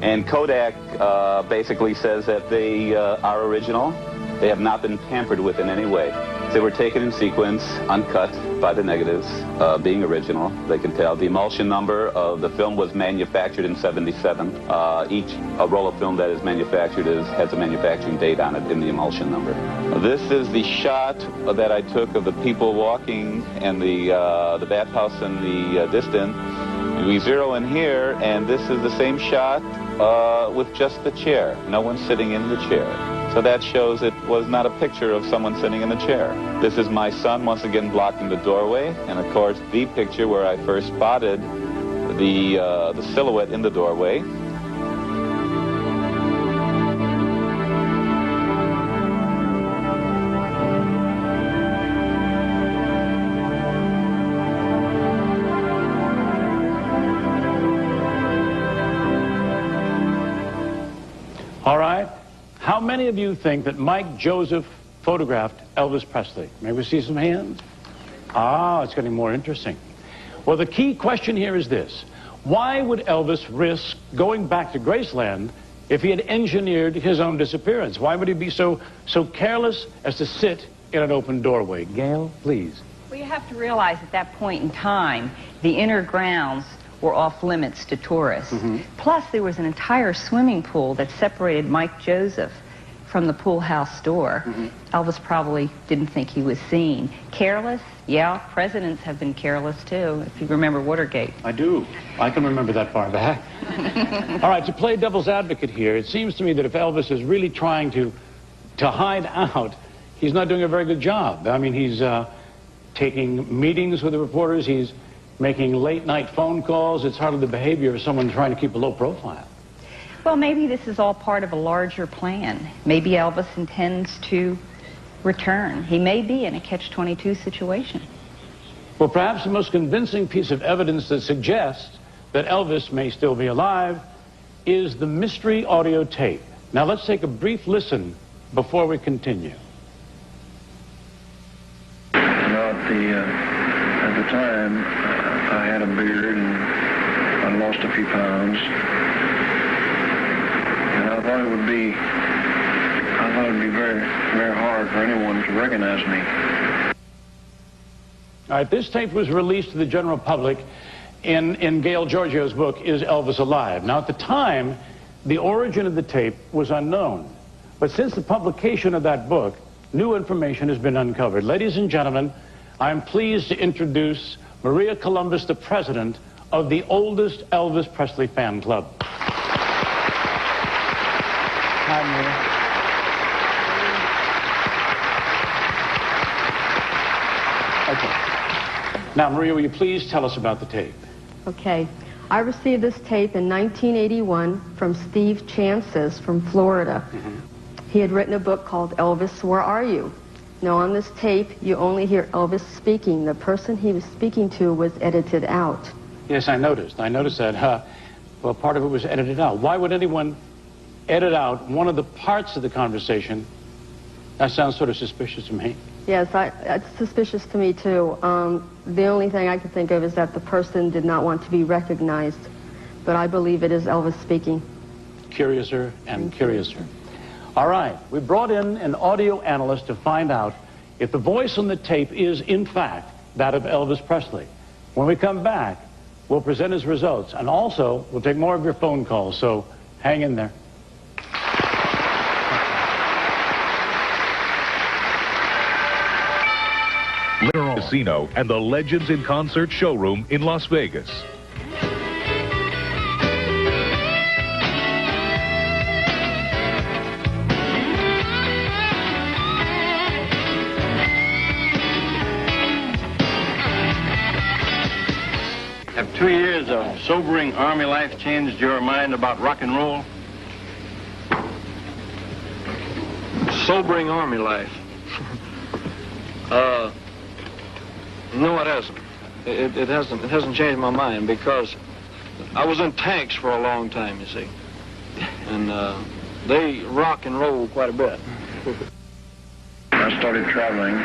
and Kodak basically says that they are original. They have not been tampered with in any way. They were taken in sequence, uncut by the negatives, being original. They can tell. The emulsion number of the film was manufactured in 77. Each roll of film that is manufactured has a manufacturing date on it in the emulsion number. This is the shot that I took of the people walking and the bathhouse in the distance. We zero in here, and this is the same shot with just the chair. No one sitting in the chair. So that shows it was not a picture of someone sitting in the chair. This is my son once again blocking the doorway, and of course the picture where I first spotted the silhouette in the doorway. All right. How many of you think that Mike Joseph photographed Elvis Presley? May we see some hands? Ah, it's getting more interesting. Well, the key question here is this. Why would Elvis risk going back to Graceland if he had engineered his own disappearance? Why would he be so careless as to sit in an open doorway? Gail, please. Well, you have to realize at that point in time, the inner grounds were off limits to tourists. Plus, there was an entire swimming pool that separated Mike Joseph from the pool house door. Elvis probably didn't think he was seen. Careless? Yeah, presidents have been careless too, if you remember Watergate. I do. I can remember that far back. All right, to play devil's advocate here, it seems to me that if Elvis is really trying to hide out, he's not doing a very good job. I mean, he's taking meetings with the reporters, he's making late-night phone calls. It's hardly the behavior of someone trying to keep a low profile. Well, maybe this is all part of a larger plan. Maybe Elvis intends to return. He may be in a catch-22 situation. Well, perhaps the most convincing piece of evidence that suggests that Elvis may still be alive is the mystery audio tape. Now, let's take a brief listen before we continue. At the time, I had a beard and I lost a few pounds. And I thought it would be very, very hard for anyone to recognize me. All right, this tape was released to the general public in Gail Giorgio's book, Is Elvis Alive? Now, at the time, the origin of the tape was unknown. But since the publication of that book, new information has been uncovered. Ladies and gentlemen, I'm pleased to introduce Maria Columbus, the president of the oldest Elvis Presley fan club. Hi, Maria. Okay. Now, Maria, will you please tell us about the tape? Okay. I received this tape in 1981 from Steve Chances from Florida. He had written a book called Elvis, Where Are You? Now, on this tape, you only hear Elvis speaking. The person he was speaking to was edited out. Yes, I noticed. I noticed that. Well, part of it was edited out. Why would anyone edit out one of the parts of the conversation? That sounds sort of suspicious to me. Yes, it's suspicious to me, too. The only thing I can think of is that the person did not want to be recognized. But I believe it is Elvis speaking. Curiouser and curiouser. All right, we brought in an audio analyst to find out if the voice on the tape is, in fact, that of Elvis Presley. When we come back, we'll present his results, and also we'll take more of your phone calls, so hang in there. Casino and the Legends in Concert showroom in Las Vegas. Have 2 years of sobering Army life changed your mind about rock and roll? Sobering Army life. No, it hasn't. It hasn't changed my mind because I was in tanks for a long time, you see. And they rock and roll quite a bit. I started traveling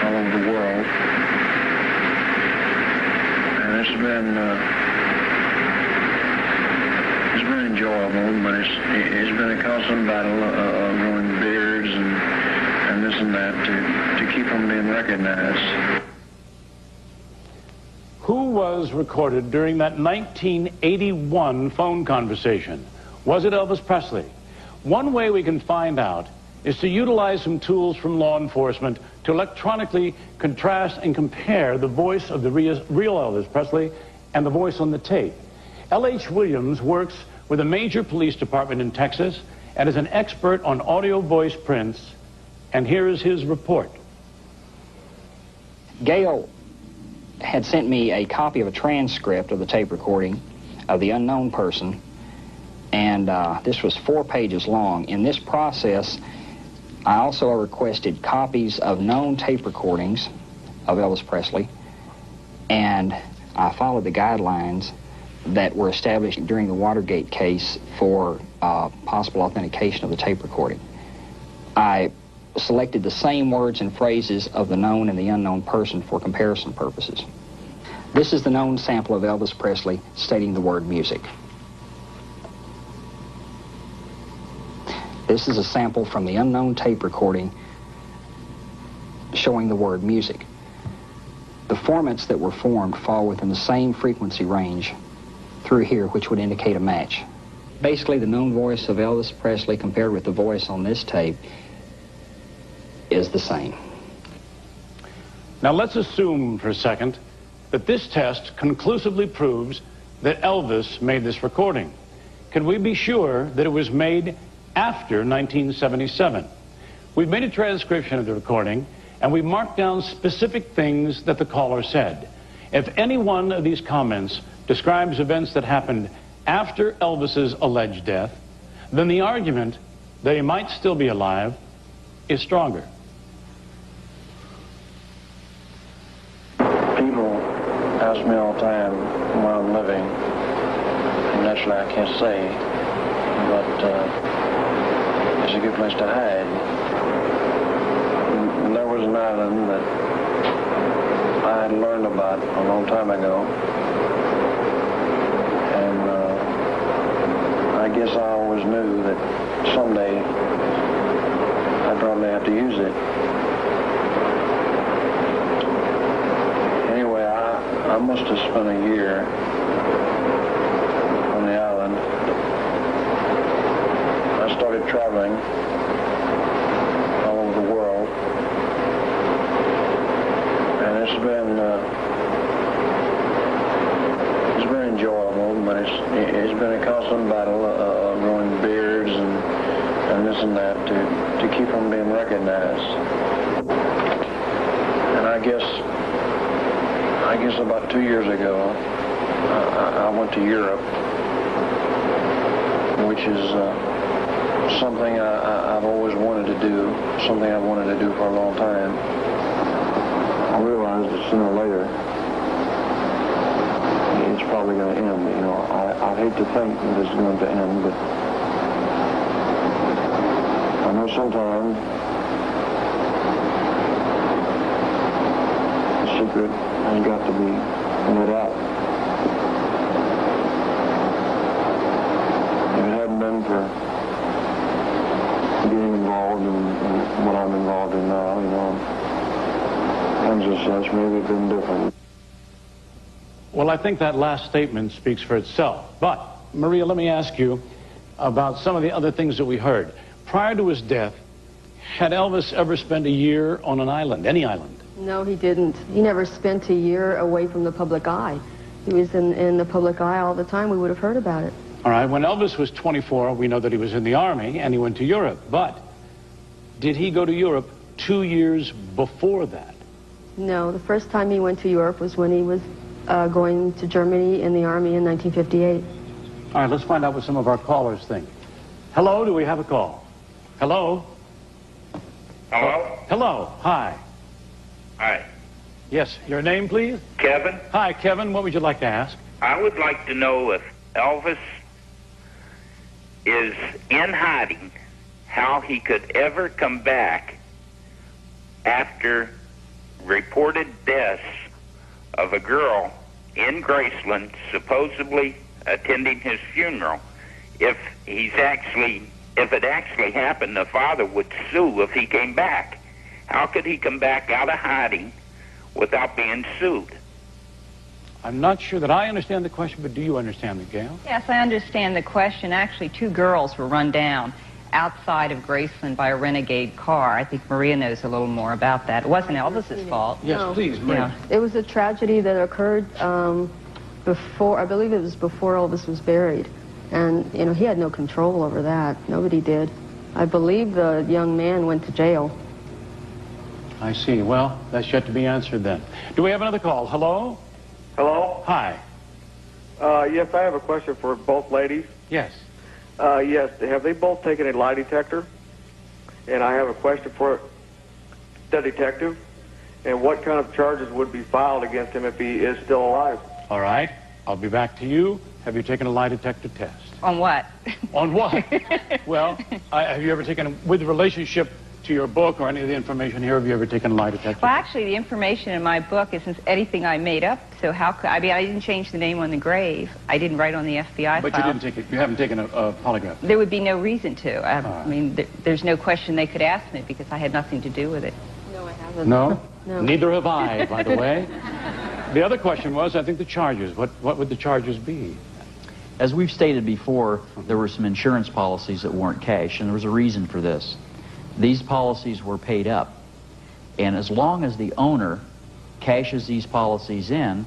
all over the world. And it's been enjoyable, but it's been a constant battle of growing beards and this and that to keep them being recognized. Who was recorded during that 1981 phone conversation? Was it Elvis Presley? One way we can find out is to utilize some tools from law enforcement to electronically contrast and compare the voice of the real Elvis Presley and the voice on the tape. L.H. Williams works with a major police department in Texas and is an expert on audio voice prints. And here is his report. Gail had sent me a copy of a transcript of the tape recording of the unknown person, and this was 4 pages long. In this process, I also requested copies of known tape recordings of Elvis Presley, and I followed the guidelines that were established during the Watergate case for possible authentication of the tape recording. I selected the same words and phrases of the known and the unknown person for comparison purposes. This is the known sample of Elvis Presley stating the word music. This is a sample from the unknown tape recording showing the word music. The formats that were formed fall within the same frequency range through here, which would indicate a match. Basically, the known voice of Elvis Presley compared with the voice on this tape is the same. Now let's assume for a second that this test conclusively proves that Elvis made this recording. Can we be sure that it was made after 1977? We've made a transcription of the recording, and we marked down specific things that the caller said. If any one of these comments describes events that happened after Elvis's alleged death, then the argument that he might still be alive is stronger. People ask me all the time where I'm living, and naturally I can't say, but it's a good place to hide. And there was an island that I had learned about a long time ago, and I guess I always knew that someday I'd probably have to use it. I must have spent a year on the island. I started traveling all over the world, and it's been enjoyable, but it's been a constant battle growing beards and this and that to keep from being recognized. And I guess about 2 years ago, I went to Europe, which is something I've always wanted to do, something I've wanted to do for a long time. I realized that sooner or later, it's probably going to end. You know, I hate to think that it's going to end, but I know sometime the secret has got to be let out. If it hadn't been for being involved in what I'm involved in now, you know, things as such, maybe it'd been different. Well, I think that last statement speaks for itself. But, Maria, let me ask you about some of the other things that we heard. Prior to his death, had Elvis ever spent a year on an island, any island? No, he didn't. He never spent a year away from the public eye. He was in the public eye all the time. We would have heard about it. All right, when Elvis was 24, we know that he was in the Army and he went to Europe. But did he go to Europe 2 years before that? No, the first time he went to Europe was when he was going to Germany in the Army in 1958. All right, let's find out what some of our callers think. Hello, do we have a call? Hello? Hello? Hello, hi. Hi. Yes, your name, please? Kevin? Hi, Kevin. What would you like to ask? I would like to know if Elvis is in hiding, how he could ever come back after reported deaths of a girl in Graceland supposedly attending his funeral. If it actually happened, the father would sue if he came back. How could he come back out of hiding without being sued? I'm not sure that I understand the question, but do you understand it, Gail? Yes, I understand the question. Actually, 2 girls were run down outside of Graceland by a renegade car. I think Maria knows a little more about that. It wasn't Elvis's fault. Yes, No. please, Maria. It was a tragedy that occurred before, I believe it was before Elvis was buried. And, you know, he had no control over that. Nobody did. I believe the young man went to jail. I see. Well, that's yet to be answered then. Do we have another call? Hello? Hello? Hi. Yes, I have a question for both ladies. Yes. Yes, have they both taken a lie detector? And I have a question for the detective. And what kind of charges would be filed against him if he is still alive? All right. I'll be back to you. Have you taken a lie detector test? On what? On what? Well, have you ever taken, with relationship to your book or any of the information here, have you ever taken a lie detector? Well, actually, the information in my book isn't anything I made up, so how could, I mean, I didn't change the name on the grave. I didn't write on the FBI But file. you didn't take it, you haven't taken a polygraph? There would be no reason to. I mean, there's no question they could ask me because I had nothing to do with it. No, I haven't. No? No. Neither have I, by the way. The other question was, I think, the charges. What would the charges be? As we've stated before, there were some insurance policies that weren't cash, and there was a reason for this. These policies were paid up, and as long as the owner cashes these policies in,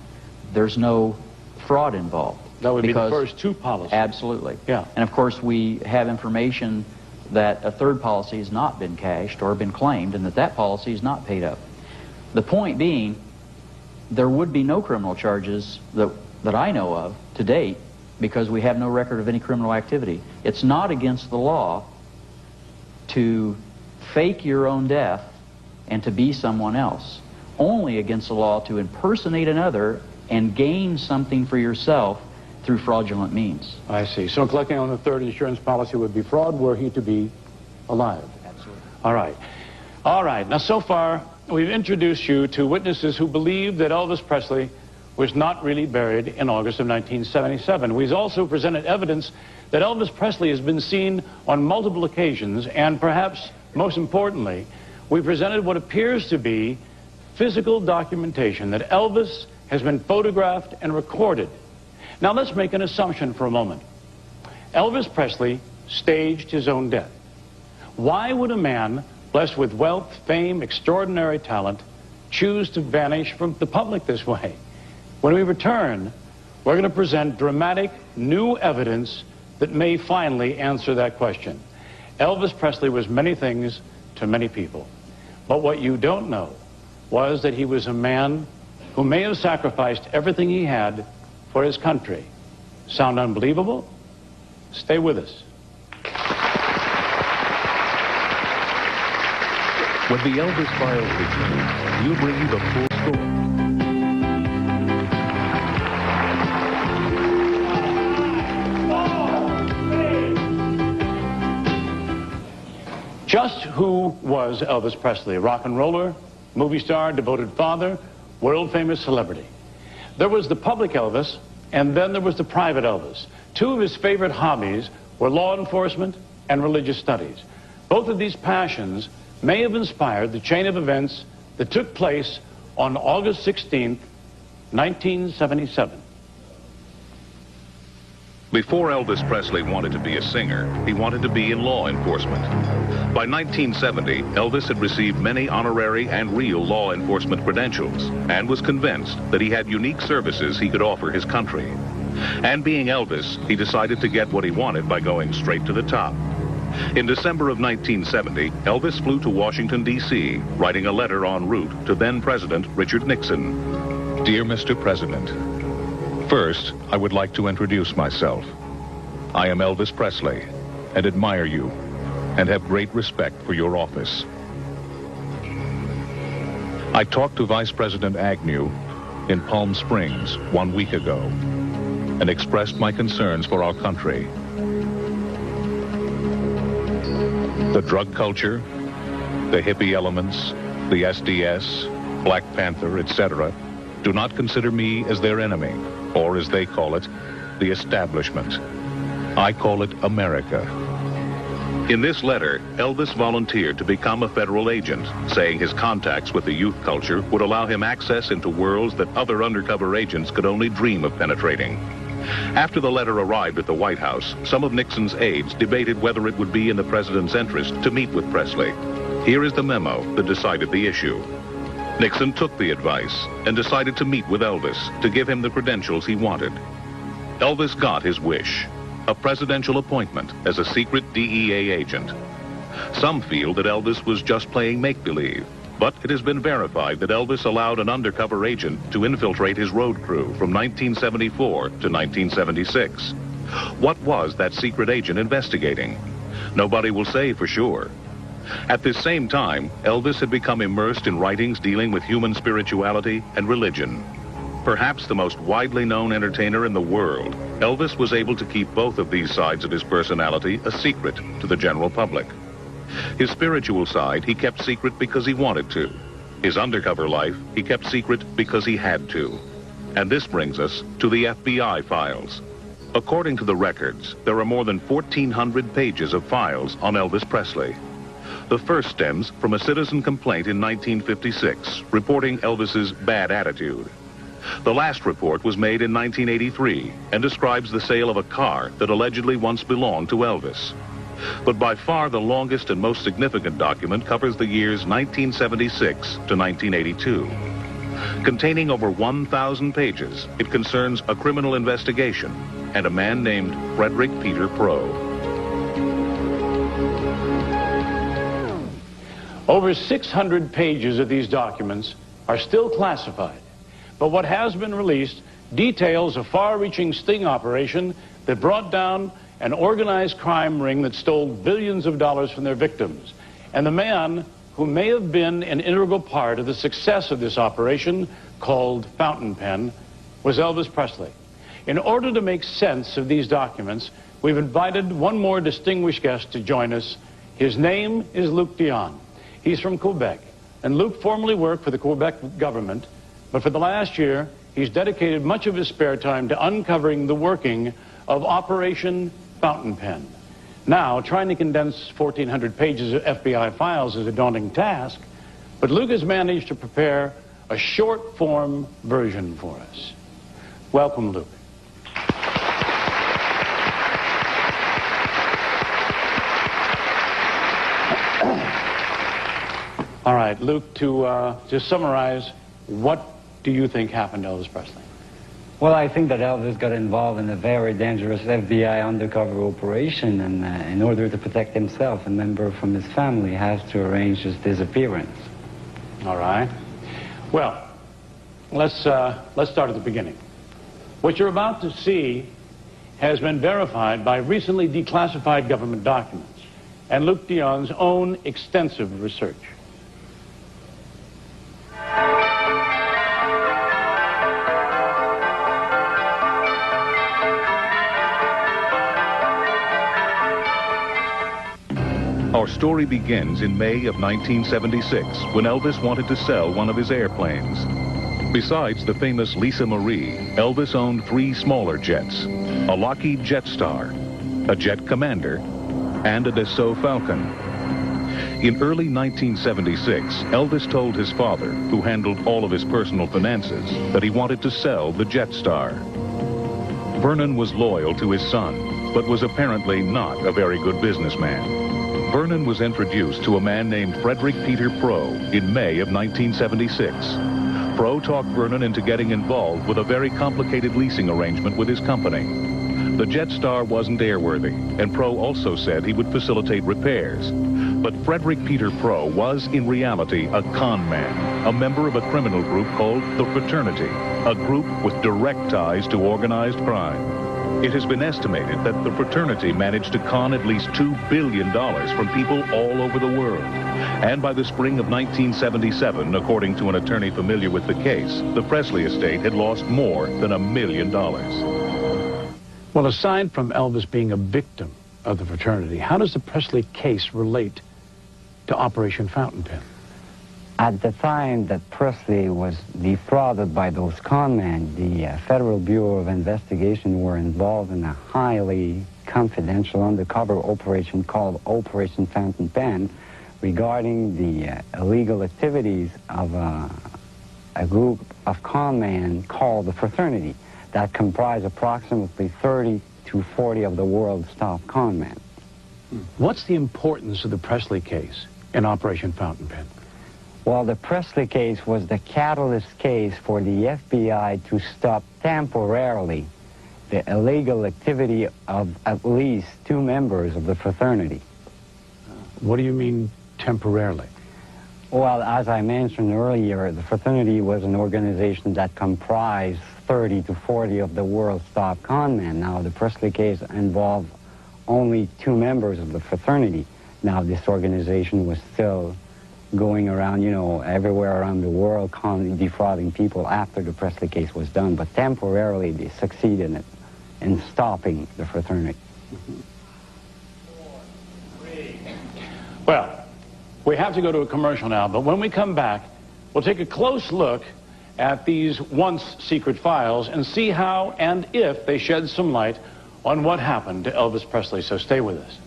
there's no fraud involved. That would be the first 2 policies. Absolutely. Yeah. And of course, we have information that a 3rd policy has not been cashed or been claimed, and that policy is not paid up. The point being, there would be no criminal charges that I know of to date, because we have no record of any criminal activity. It's not against the law to fake your own death and to be someone else. Only against the law to impersonate another and gain something for yourself through fraudulent means. I see. So collecting on the 3rd insurance policy would be fraud were he to be alive. Absolutely. All right. All right. Now, so far, we've introduced you to witnesses who believe that Elvis Presley was not really buried in August of 1977. We've also presented evidence that Elvis Presley has been seen on multiple occasions, and perhaps most importantly, we presented what appears to be physical documentation that Elvis has been photographed and recorded. Now let's make an assumption for a moment. Elvis Presley staged his own death. Why would a man blessed with wealth, fame, extraordinary talent choose to vanish from the public this way? When we return, we're going to present dramatic new evidence that may finally answer that question. Elvis Presley was many things to many people. But what you don't know was that he was a man who may have sacrificed everything he had for his country. Sound unbelievable? Stay with us. When the Elvis Files return, we'll bring you the full story. Just who was Elvis Presley? Rock and roller, movie star, devoted father, world-famous celebrity. There was the public Elvis, and then there was the private Elvis. Two of his favorite hobbies were law enforcement and religious studies. Both of these passions may have inspired the chain of events that took place on August 16th, 1977. Before Elvis Presley wanted to be a singer, he wanted to be in law enforcement. By 1970, Elvis had received many honorary and real law enforcement credentials and was convinced that he had unique services he could offer his country. And being Elvis, he decided to get what he wanted by going straight to the top. In December of 1970, Elvis flew to Washington, D.C., writing a letter en route to then-President Richard Nixon. Dear Mr. President, first, I would like to introduce myself. I am Elvis Presley and admire you and have great respect for your office. I talked to Vice President Agnew in Palm Springs 1 week ago and expressed my concerns for our country. The drug culture, the hippie elements, the SDS, Black Panther, etc., do not consider me as their enemy, or as they call it, the establishment. I call it America. In this letter, Elvis volunteered to become a federal agent, saying his contacts with the youth culture would allow him access into worlds that other undercover agents could only dream of penetrating. After the letter arrived at the White House, some of Nixon's aides debated whether it would be in the president's interest to meet with Presley. Here is the memo that decided the issue. Nixon took the advice and decided to meet with Elvis to give him the credentials he wanted. Elvis got his wish, a presidential appointment as a secret DEA agent. Some feel that Elvis was just playing make-believe, but it has been verified that Elvis allowed an undercover agent to infiltrate his road crew from 1974 to 1976. What was that secret agent investigating? Nobody will say for sure. At this same time, Elvis had become immersed in writings dealing with human spirituality and religion. Perhaps the most widely known entertainer in the world, Elvis was able to keep both of these sides of his personality a secret to the general public. His spiritual side he kept secret because he wanted to. His undercover life he kept secret because he had to. And this brings us to the FBI files. According to the records, there are more than 1,400 pages of files on Elvis Presley. The first stems from a citizen complaint in 1956 reporting Elvis's bad attitude. The last report was made in 1983 and describes the sale of a car that allegedly once belonged to Elvis. But by far the longest and most significant document covers the years 1976 to 1982. Containing over 1,000 pages, it concerns a criminal investigation and a man named Frederick Peter Proe. Over 600 pages of these documents are still classified, but what has been released details a far-reaching sting operation that brought down an organized crime ring that stole billions of dollars from their victims. And the man who may have been an integral part of the success of this operation, called Fountain Pen, was Elvis Presley. In order to make sense of these documents, we've invited one more distinguished guest to join us. His name is Luc Dion. He's from Quebec, and Luc formerly worked for the Quebec government, but for the last year, he's dedicated much of his spare time to uncovering the working of Operation Fountain Pen. Now, trying to condense 1,400 pages of FBI files is a daunting task, but Luc has managed to prepare a short-form version for us. Welcome, Luke. All right, Luke, to summarize, what do you think happened to Elvis Presley? Well, I think that Elvis got involved in a very dangerous FBI undercover operation, and in order to protect himself, a member from his family has to arrange his disappearance. All right. Well, let's start at the beginning. What you're about to see has been verified by recently declassified government documents and Luke Dion's own extensive research. Our story begins in May of 1976, when Elvis wanted to sell one of his airplanes. Besides the famous Lisa Marie, Elvis owned 3 smaller jets: a Lockheed Jetstar, a Jet Commander, and a Dassault Falcon. In early 1976, Elvis told his father, who handled all of his personal finances, that he wanted to sell the Jetstar. Vernon was loyal to his son, but was apparently not a very good businessman. Vernon was introduced to a man named Frederick Peter Pro in May of 1976. Pro talked Vernon into getting involved with a very complicated leasing arrangement with his company. The Jetstar wasn't airworthy, and Pro also said he would facilitate repairs. But Frederick Peter Pro was, in reality, a con man, a member of a criminal group called the Fraternity, a group with direct ties to organized crime. It has been estimated that the fraternity managed to con at least $2 billion from people all over the world. And by the spring of 1977, according to an attorney familiar with the case, the Presley estate had lost more than $1 million. Well, aside from Elvis being a victim of the fraternity, how does the Presley case relate to Operation Fountain Pen? At the time that Presley was defrauded by those con men, the Federal Bureau of Investigation were involved in a highly confidential undercover operation called Operation Fountain Pen regarding the illegal activities of a group of con men called the Fraternity that comprised approximately 30 to 40 of the world's top con men. What's the importance of the Presley case in Operation Fountain Pen? Well, the Presley case was the catalyst case for the FBI to stop temporarily the illegal activity of at least 2 members of the fraternity. What do you mean temporarily? Well, as I mentioned earlier, the fraternity was an organization that comprised 30 to 40 of the world's top con men. Now, the Presley case involved only 2 members of the fraternity. Now, this organization was still going around, you know, everywhere around the world, defrauding people after the Presley case was done. But temporarily, they succeeded in stopping the fraternity. Well, we have to go to a commercial now, but when we come back, we'll take a close look at these once secret files and see how and if they shed some light on what happened to Elvis Presley. So stay with us.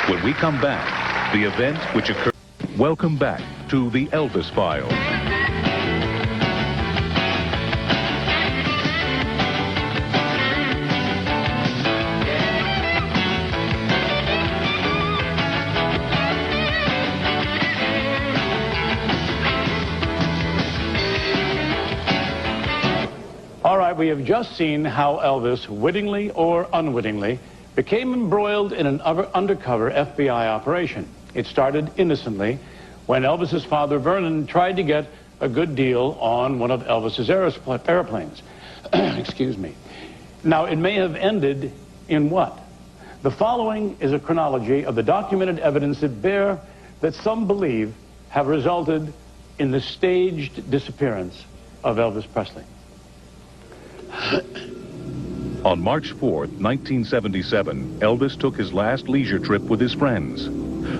When we come back, the event which occurred. Welcome back to the Elvis Files. All right, we have just seen how Elvis, wittingly or unwittingly, became embroiled in an undercover FBI operation. It started innocently when Elvis's father, Vernon, tried to get a good deal on one of Elvis's airplanes. Excuse me. Now, it may have ended in what? The following is a chronology of the documented evidence that some believe have resulted in the staged disappearance of Elvis Presley. On March 4th, 1977, Elvis took his last leisure trip with his friends.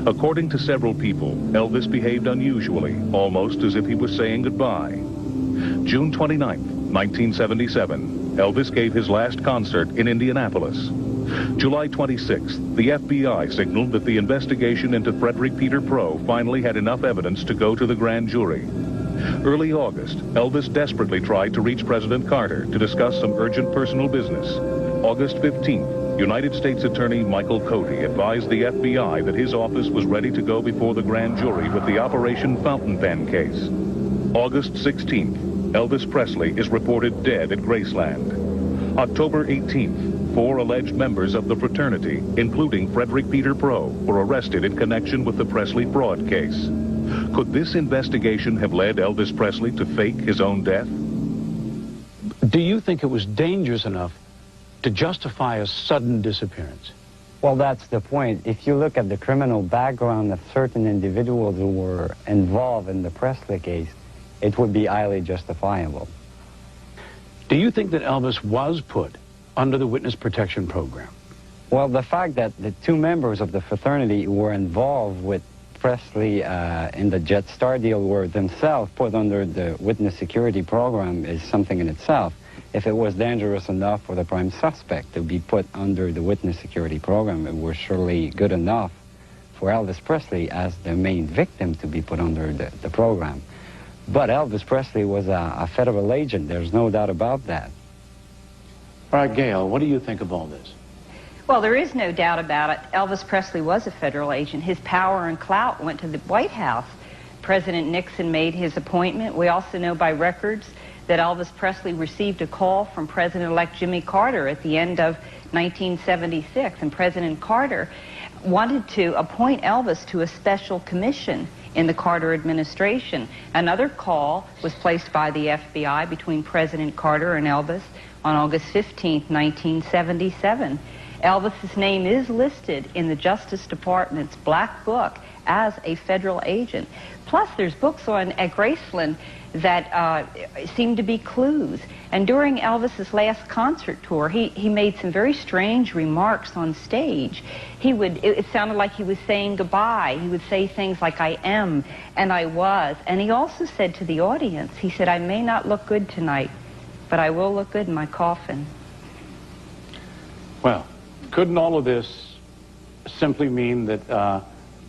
According to several people, Elvis behaved unusually, almost as if he was saying goodbye. June 29th, 1977, Elvis gave his last concert in Indianapolis. July 26th, the FBI signaled that the investigation into Frederick Peter Proe finally had enough evidence to go to the grand jury. Early August, Elvis desperately tried to reach President Carter to discuss some urgent personal business. August 15th, United States Attorney Michael Cody advised the FBI that his office was ready to go before the grand jury with the Operation Fountain Pen case. August 16th, Elvis Presley is reported dead at Graceland. October 18th, 4 alleged members of the fraternity, including Frederick Peter Proe, were arrested in connection with the Presley fraud case. Could this investigation have led Elvis Presley to fake his own death? Do you think it was dangerous enough to justify a sudden disappearance? Well, that's the point. If you look at the criminal background of certain individuals who were involved in the Presley case, it would be highly justifiable. Do you think that Elvis was put under the witness protection program? Well, the fact that the 2 members of the fraternity who were involved with Presley in the Jet Star deal were themselves put under the witness security program is something in itself. If it was dangerous enough for the prime suspect to be put under the witness security program, it was surely good enough for Elvis Presley as the main victim to be put under the program. But Elvis Presley was a federal agent. There's no doubt about that. All right, Gail, what do you think of all this? Well, there is no doubt about it. Elvis Presley was a federal agent. His power and clout went to the White House. President Nixon made his appointment. We also know by records that Elvis Presley received a call from President-elect Jimmy Carter at the end of 1976, and President Carter wanted to appoint Elvis to a special commission in the Carter administration. Another call was placed by the FBI between President Carter and Elvis on August 15, 1977. Elvis's name is listed in the Justice Department's Black Book as a federal agent. Plus, there's books at Graceland that seem to be clues. And during Elvis's last concert tour, he made some very strange remarks on stage. It sounded like he was saying goodbye. He would say things like, I am, and I was. And he also said to the audience, he said, I may not look good tonight, but I will look good in my coffin. Well, couldn't all of this simply mean that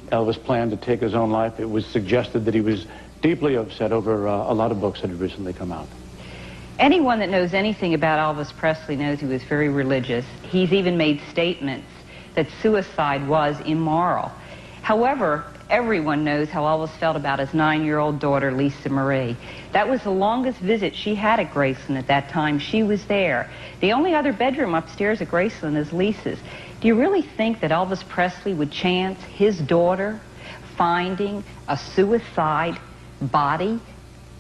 Elvis planned to take his own life? It was suggested that he was deeply upset over a lot of books that had recently come out. Anyone that knows anything about Elvis Presley knows he was very religious. He's even made statements that suicide was immoral. However, everyone knows how Elvis felt about his 9-year-old daughter, Lisa Marie. That was the longest visit she had at Graceland at that time. She was there. The only other bedroom upstairs at Graceland is Lisa's. Do you really think that Elvis Presley would chance his daughter finding a suicide body?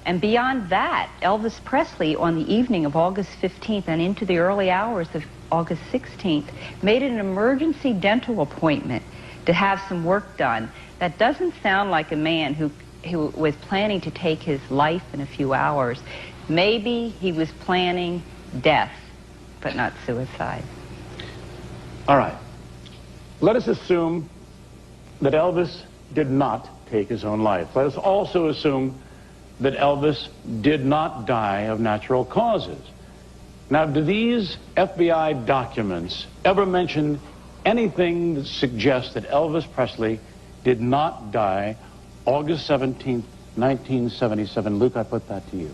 And beyond that, Elvis Presley, on the evening of August 15th and into the early hours of August 16th, made an emergency dental appointment to have some work done. That doesn't sound like a man who was planning to take his life in a few hours. Maybe he was planning death, but not suicide. All right. Let us assume that Elvis did not take his own life. Let us also assume that Elvis did not die of natural causes. Now, do these FBI documents ever mention anything that suggests that Elvis Presley did not die August 17th, 1977? Luke, I put that to you.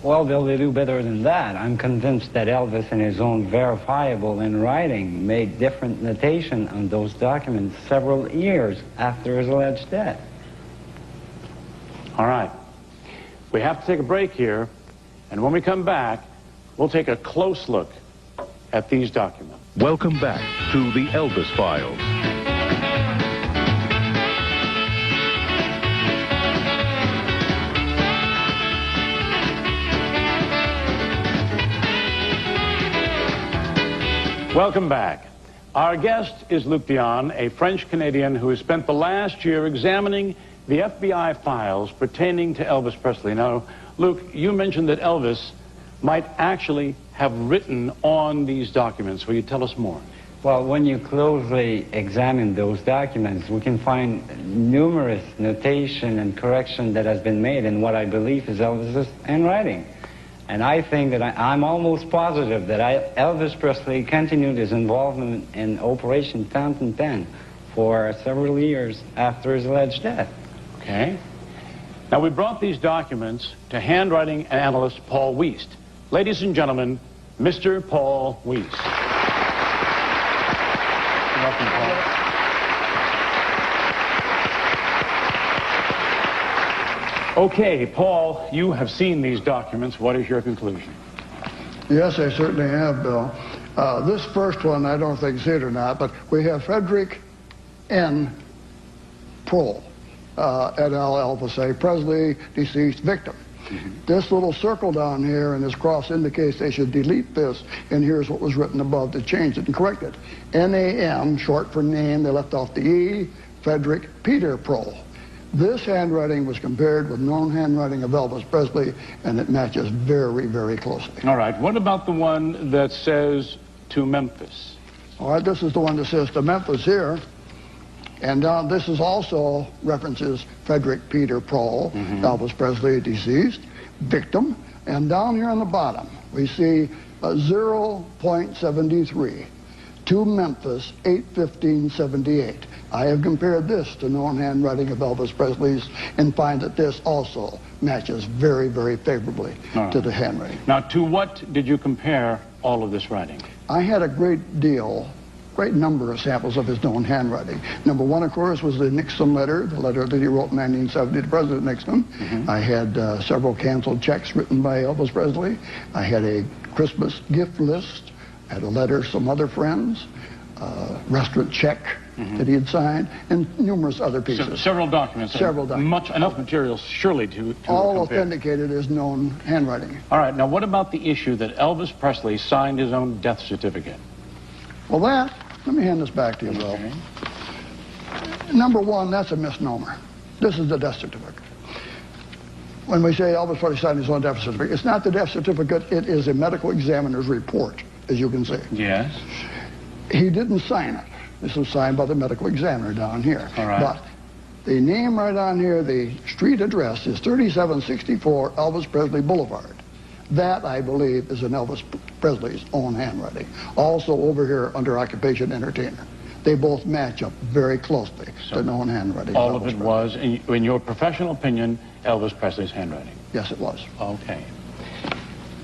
Well, they do better than that. I'm convinced that Elvis, in his own verifiable in writing, made different notation on those documents several years after his alleged death. All right. We have to take a break here, and when we come back, we'll take a close look at these documents. Welcome back to the Elvis Files. Welcome back. Our guest is Luc Dion, a French-Canadian who has spent the last year examining the FBI files pertaining to Elvis Presley. Now, Luc, you mentioned that Elvis might actually have written on these documents. Will you tell us more? Well, when you closely examine those documents, we can find numerous notation and correction that has been made in what I believe is Elvis's handwriting. And I think that I'm almost positive that Elvis Presley continued his involvement in Operation Fountain Pen for several years after his alleged death. Okay. Now, we brought these documents to handwriting analyst Paul Wiest. Ladies and gentlemen, Mr. Paul Wiest. Welcome, Paul. Okay, Paul, you have seen these documents. What is your conclusion? Yes, I certainly have, Bill. This first one, I don't think it's it or not, but we have Frederick N. Prohl, et al. Elvis A. Presley, deceased victim. This little circle down here and this cross indicates they should delete this, and here's what was written above to change it and correct it. N-A-M, short for name, they left off the E, Frederick Peter Prohl. This handwriting was compared with known handwriting of Elvis Presley, and it matches very, very closely. All right, what about the one that says to Memphis? All right, this is the one that says to Memphis here. And this is also references Frederick Peter Prohl, Elvis Presley, deceased, victim. And down here on the bottom, we see 0.73 to Memphis, 8/15/78. I have compared this to known handwriting of Elvis Presley's and find that this also matches very, very favorably to the handwriting. Now, to what did you compare all of this writing? I had a great number of samples of his known handwriting. Number one, of course, was the Nixon letter, the letter that he wrote in 1970 to President Nixon. I had several canceled checks written by Elvis Presley. I had a Christmas gift list. I had a letter to some other friends, restaurant check that he had signed, and numerous other pieces. Several documents. Several documents. Enough material, surely, to all compare. authenticated as known handwriting. All right, now what about the issue that Elvis Presley signed his own death certificate? Well, let me hand this back to you, Bill. Number one, that's a misnomer. This is the death certificate. When we say Elvis Presley signed his own death certificate, it's not the death certificate, it is a medical examiner's report, as you can see. Yes. He didn't sign it. This was signed by the medical examiner down here. All right. But the name right on here, the street address is 3764 Elvis Presley Boulevard. That, I believe, is in Elvis Presley's own handwriting. Also over here under occupation entertainer. They both match up very closely to known handwriting. All of it was, in your professional opinion, Elvis Presley's handwriting? Yes, it was. Okay.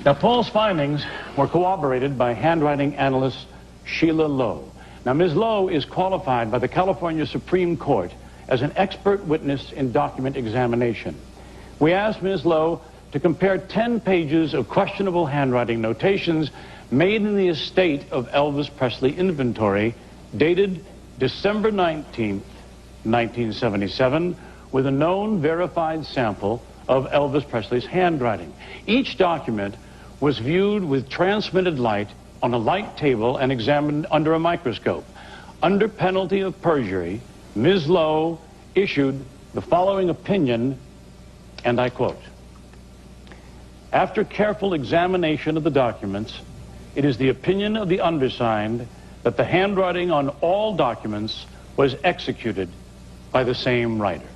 Now, Paul's findings were corroborated by handwriting analyst Sheila Lowe. Now, Ms. Lowe is qualified by the California Supreme Court as an expert witness in document examination. We asked Ms. Lowe to compare 10 pages of questionable handwriting notations made in the estate of Elvis Presley inventory dated December 19th, 1977, with a known verified sample of Elvis Presley's handwriting. Each document was viewed with transmitted light on a light table and examined under a microscope. Under penalty of perjury, Ms. Lowe issued the following opinion, and I quote, "After careful examination of the documents, it is the opinion of the undersigned that the handwriting on all documents was executed by the same writer."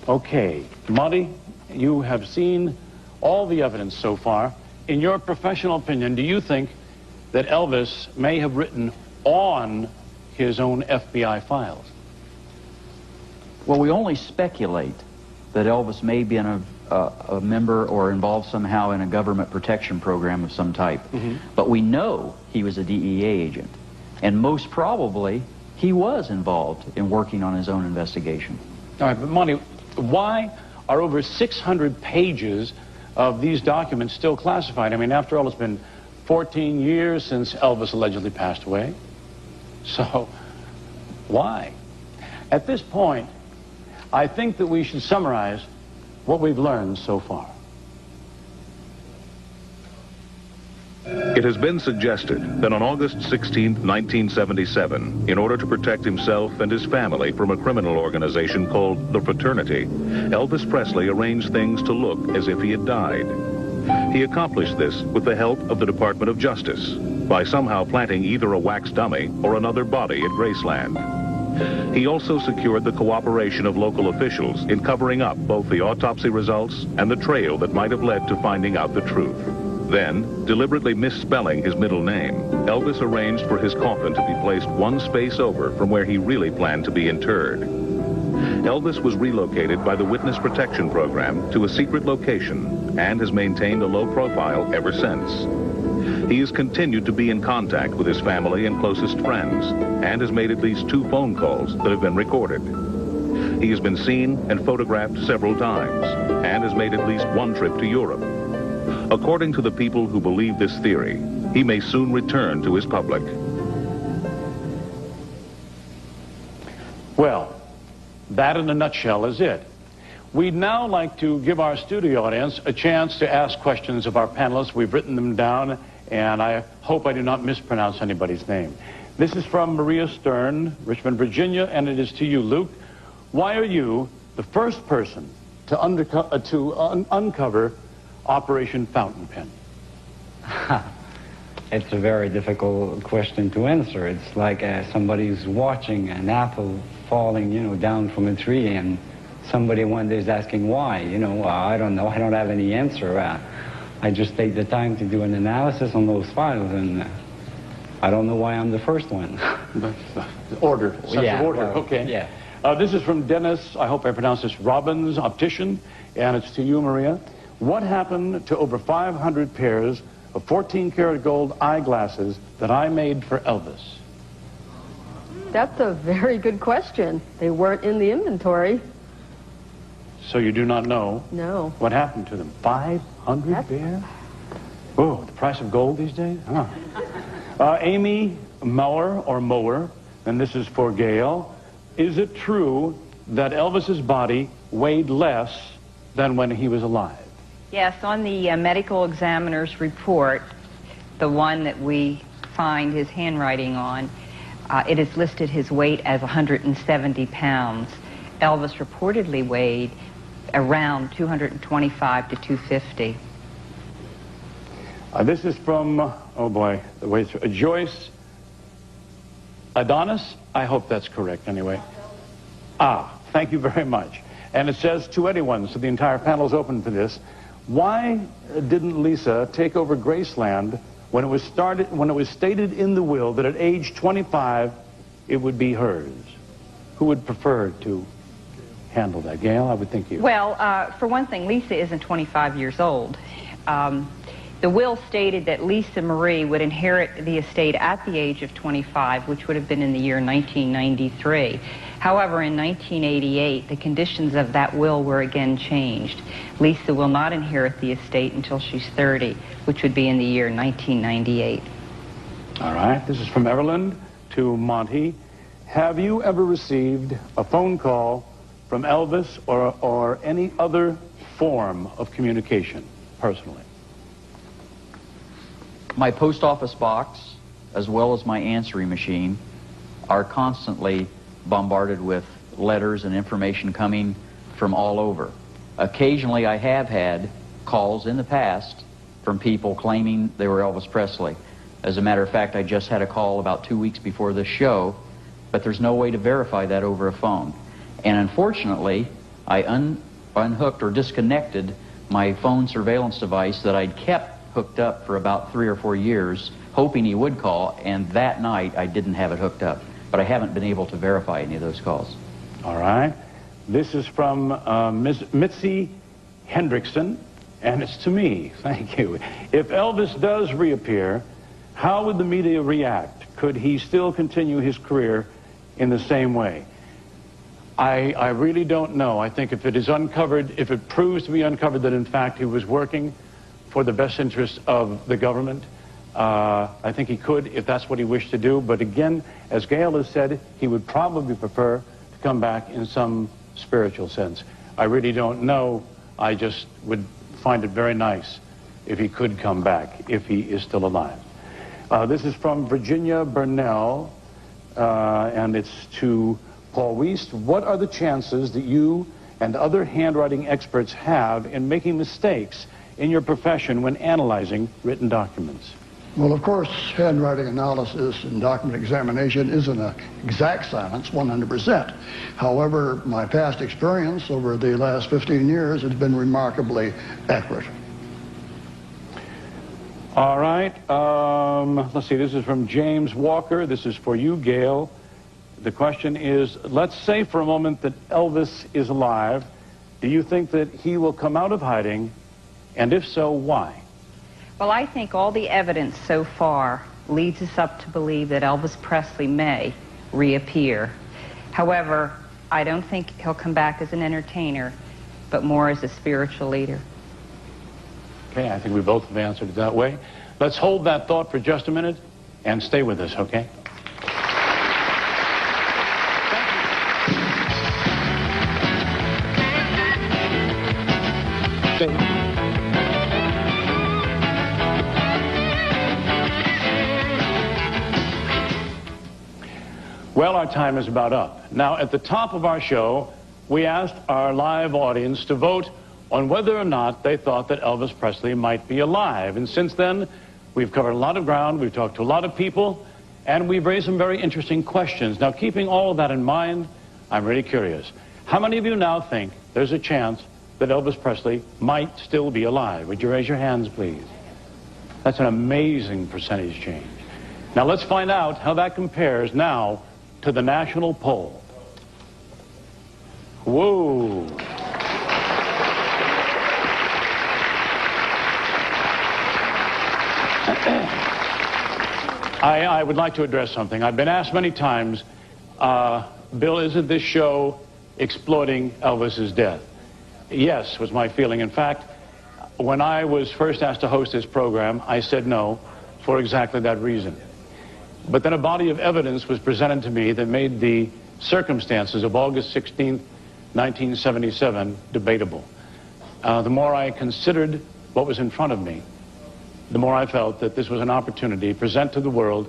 Okay, Monty, you have seen all the evidence so far. In your professional opinion, do you think that Elvis may have written on his own FBI files? Well, we only speculate that Elvis may be a member or involved somehow in a government protection program of some type. But we know he was a DEA agent. And most probably, he was involved in working on his own investigation. All right, but Monty, why are over 600 pages of these documents still classified? I mean, after all, it's been 14 years since Elvis allegedly passed away. So, why? At this point, I think that we should summarize what we've learned so far. It has been suggested that on August 16, 1977, in order to protect himself and his family from a criminal organization called the Fraternity, Elvis Presley arranged things to look as if he had died. He accomplished this with the help of the Department of Justice by somehow planting either a wax dummy or another body at Graceland. He also secured the cooperation of local officials in covering up both the autopsy results and the trail that might have led to finding out the truth. Then, deliberately misspelling his middle name, Elvis arranged for his coffin to be placed one space over from where he really planned to be interred. Elvis was relocated by the Witness Protection Program to a secret location and has maintained a low profile ever since. He has continued to be in contact with his family and closest friends and has made at least 2 phone calls that have been recorded. He has been seen and photographed several times and has made at least 1 trip to Europe. According to the people who believe this theory, he may soon return to his public. Well, that in a nutshell is it. We'd now like to give our studio audience a chance to ask questions of our panelists. We've written them down, and I hope I do not mispronounce anybody's name. This is from Maria Stern, Richmond, Virginia, and it is to you, Luke. Why are you the first person to uncover Operation Fountain Pen? It's a very difficult question to answer. It's like somebody who's watching an apple falling, down from a tree, and somebody one day is asking why. I don't know. I don't have any answer. I just take the time to do an analysis on those files, and I don't know why I'm the first one. Order. Sense of order. Well, okay. Yeah. This is from Dennis, I hope I pronounced this, Robbins, optician, and it's to you, Maria. What happened to over 500 pairs of 14-karat gold eyeglasses that I made for Elvis? That's a very good question. They weren't in the inventory. So you do not know? No. What happened to them? 500 pairs? Oh, the price of gold these days? Huh. Amy Mower, and this is for Gail. Is it true that Elvis's body weighed less than when he was alive? Yes, on the medical examiner's report, the one that we find his handwriting on, it is listed his weight as 170 pounds. Elvis reportedly weighed around 225 to 250. This is from, oh boy, the way through, Joyce Adonis. I hope that's correct anyway. Thank you very much. And it says to anyone, so the entire panel's open for this, why didn't Lisa take over Graceland when it was stated in the will that at age 25 it would be hers? Who would prefer to handle that? Gail, I would think you. Well, for one thing, Lisa isn't 25 years old. The will stated that Lisa Marie would inherit the estate at the age of 25, which would have been in the year 1993. However, in 1988, the conditions of that will were again changed. Lisa will not inherit the estate until she's 30, which would be in the year 1998. All right, this is from Everland to Monty. Have you ever received a phone call from Elvis or any other form of communication, personally? My post office box, as well as my answering machine, are constantly bombarded with letters and information coming from all over. Occasionally, I have had calls in the past from people claiming they were Elvis Presley. As a matter of fact, I just had a call about 2 weeks before this show, but there's no way to verify that over a phone. And unfortunately, I unhooked or disconnected my phone surveillance device that I'd kept hooked up for about 3 or 4 years, hoping he would call, and that night I didn't have it hooked up. But I haven't been able to verify any of those calls. All right. This is from Ms. Mitzi Hendrickson, and it's to me. Thank you. If Elvis does reappear, how would the media react? Could he still continue his career in the same way? I really don't know. I think if it is uncovered, if it proves to be uncovered that in fact he was working for the best interest of the government, I think he could if that's what he wished to do. But again, as Gail has said, he would probably prefer to come back in some spiritual sense. I really don't know. I just would find it very nice if he could come back, if he is still alive. This is from Virginia Burnell, and it's to Paul Wiest. What are the chances that you and other handwriting experts have in making mistakes in your profession when analyzing written documents? Well, of course, handwriting analysis and document examination isn't an exact science, 100%. However, my past experience over the last 15 years has been remarkably accurate. All right. Let's see. This is from James Walker. This is for you, Gail. The question is, let's say for a moment that Elvis is alive. Do you think that he will come out of hiding? And if so, why? Well, I think all the evidence so far leads us up to believe that Elvis Presley may reappear. However, I don't think he'll come back as an entertainer, but more as a spiritual leader. Okay, I think we both have answered it that way. Let's hold that thought for just a minute and stay with us, okay? Well, our time is about up. Now, at the top of our show, we asked our live audience to vote on whether or not they thought that Elvis Presley might be alive. And since then, we've covered a lot of ground, we've talked to a lot of people, and we've raised some very interesting questions. Now, keeping all of that in mind, I'm really curious. How many of you now think there's a chance that Elvis Presley might still be alive? Would you raise your hands, please? That's an amazing percentage change. Now, let's find out how that compares now to the national poll. Whoa. I would like to address something. I've been asked many times, Bill, isn't this show exploiting Elvis's death? Yes, was my feeling. In fact, when I was first asked to host this program, I said no for exactly that reason. But then a body of evidence was presented to me that made the circumstances of August 16th, 1977 debatable. The more I considered what was in front of me, the more I felt that this was an opportunity to present to the world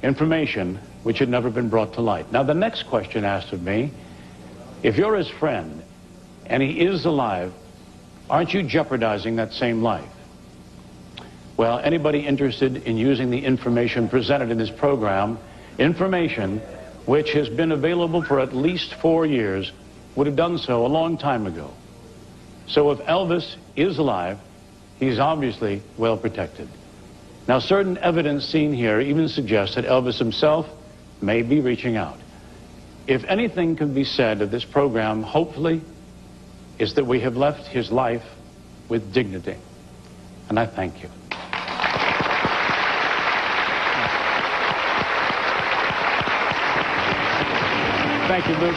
information which had never been brought to light. Now, the next question asked of me, if you're his friend and he is alive, aren't you jeopardizing that same life? Well, anybody interested in using the information presented in this program, information which has been available for at least 4 years, would have done so a long time ago. So if Elvis is alive, he's obviously well protected. Now, certain evidence seen here even suggests that Elvis himself may be reaching out. If anything can be said of this program, hopefully, is that we have left his life with dignity. And I thank you. Thank you, Luke.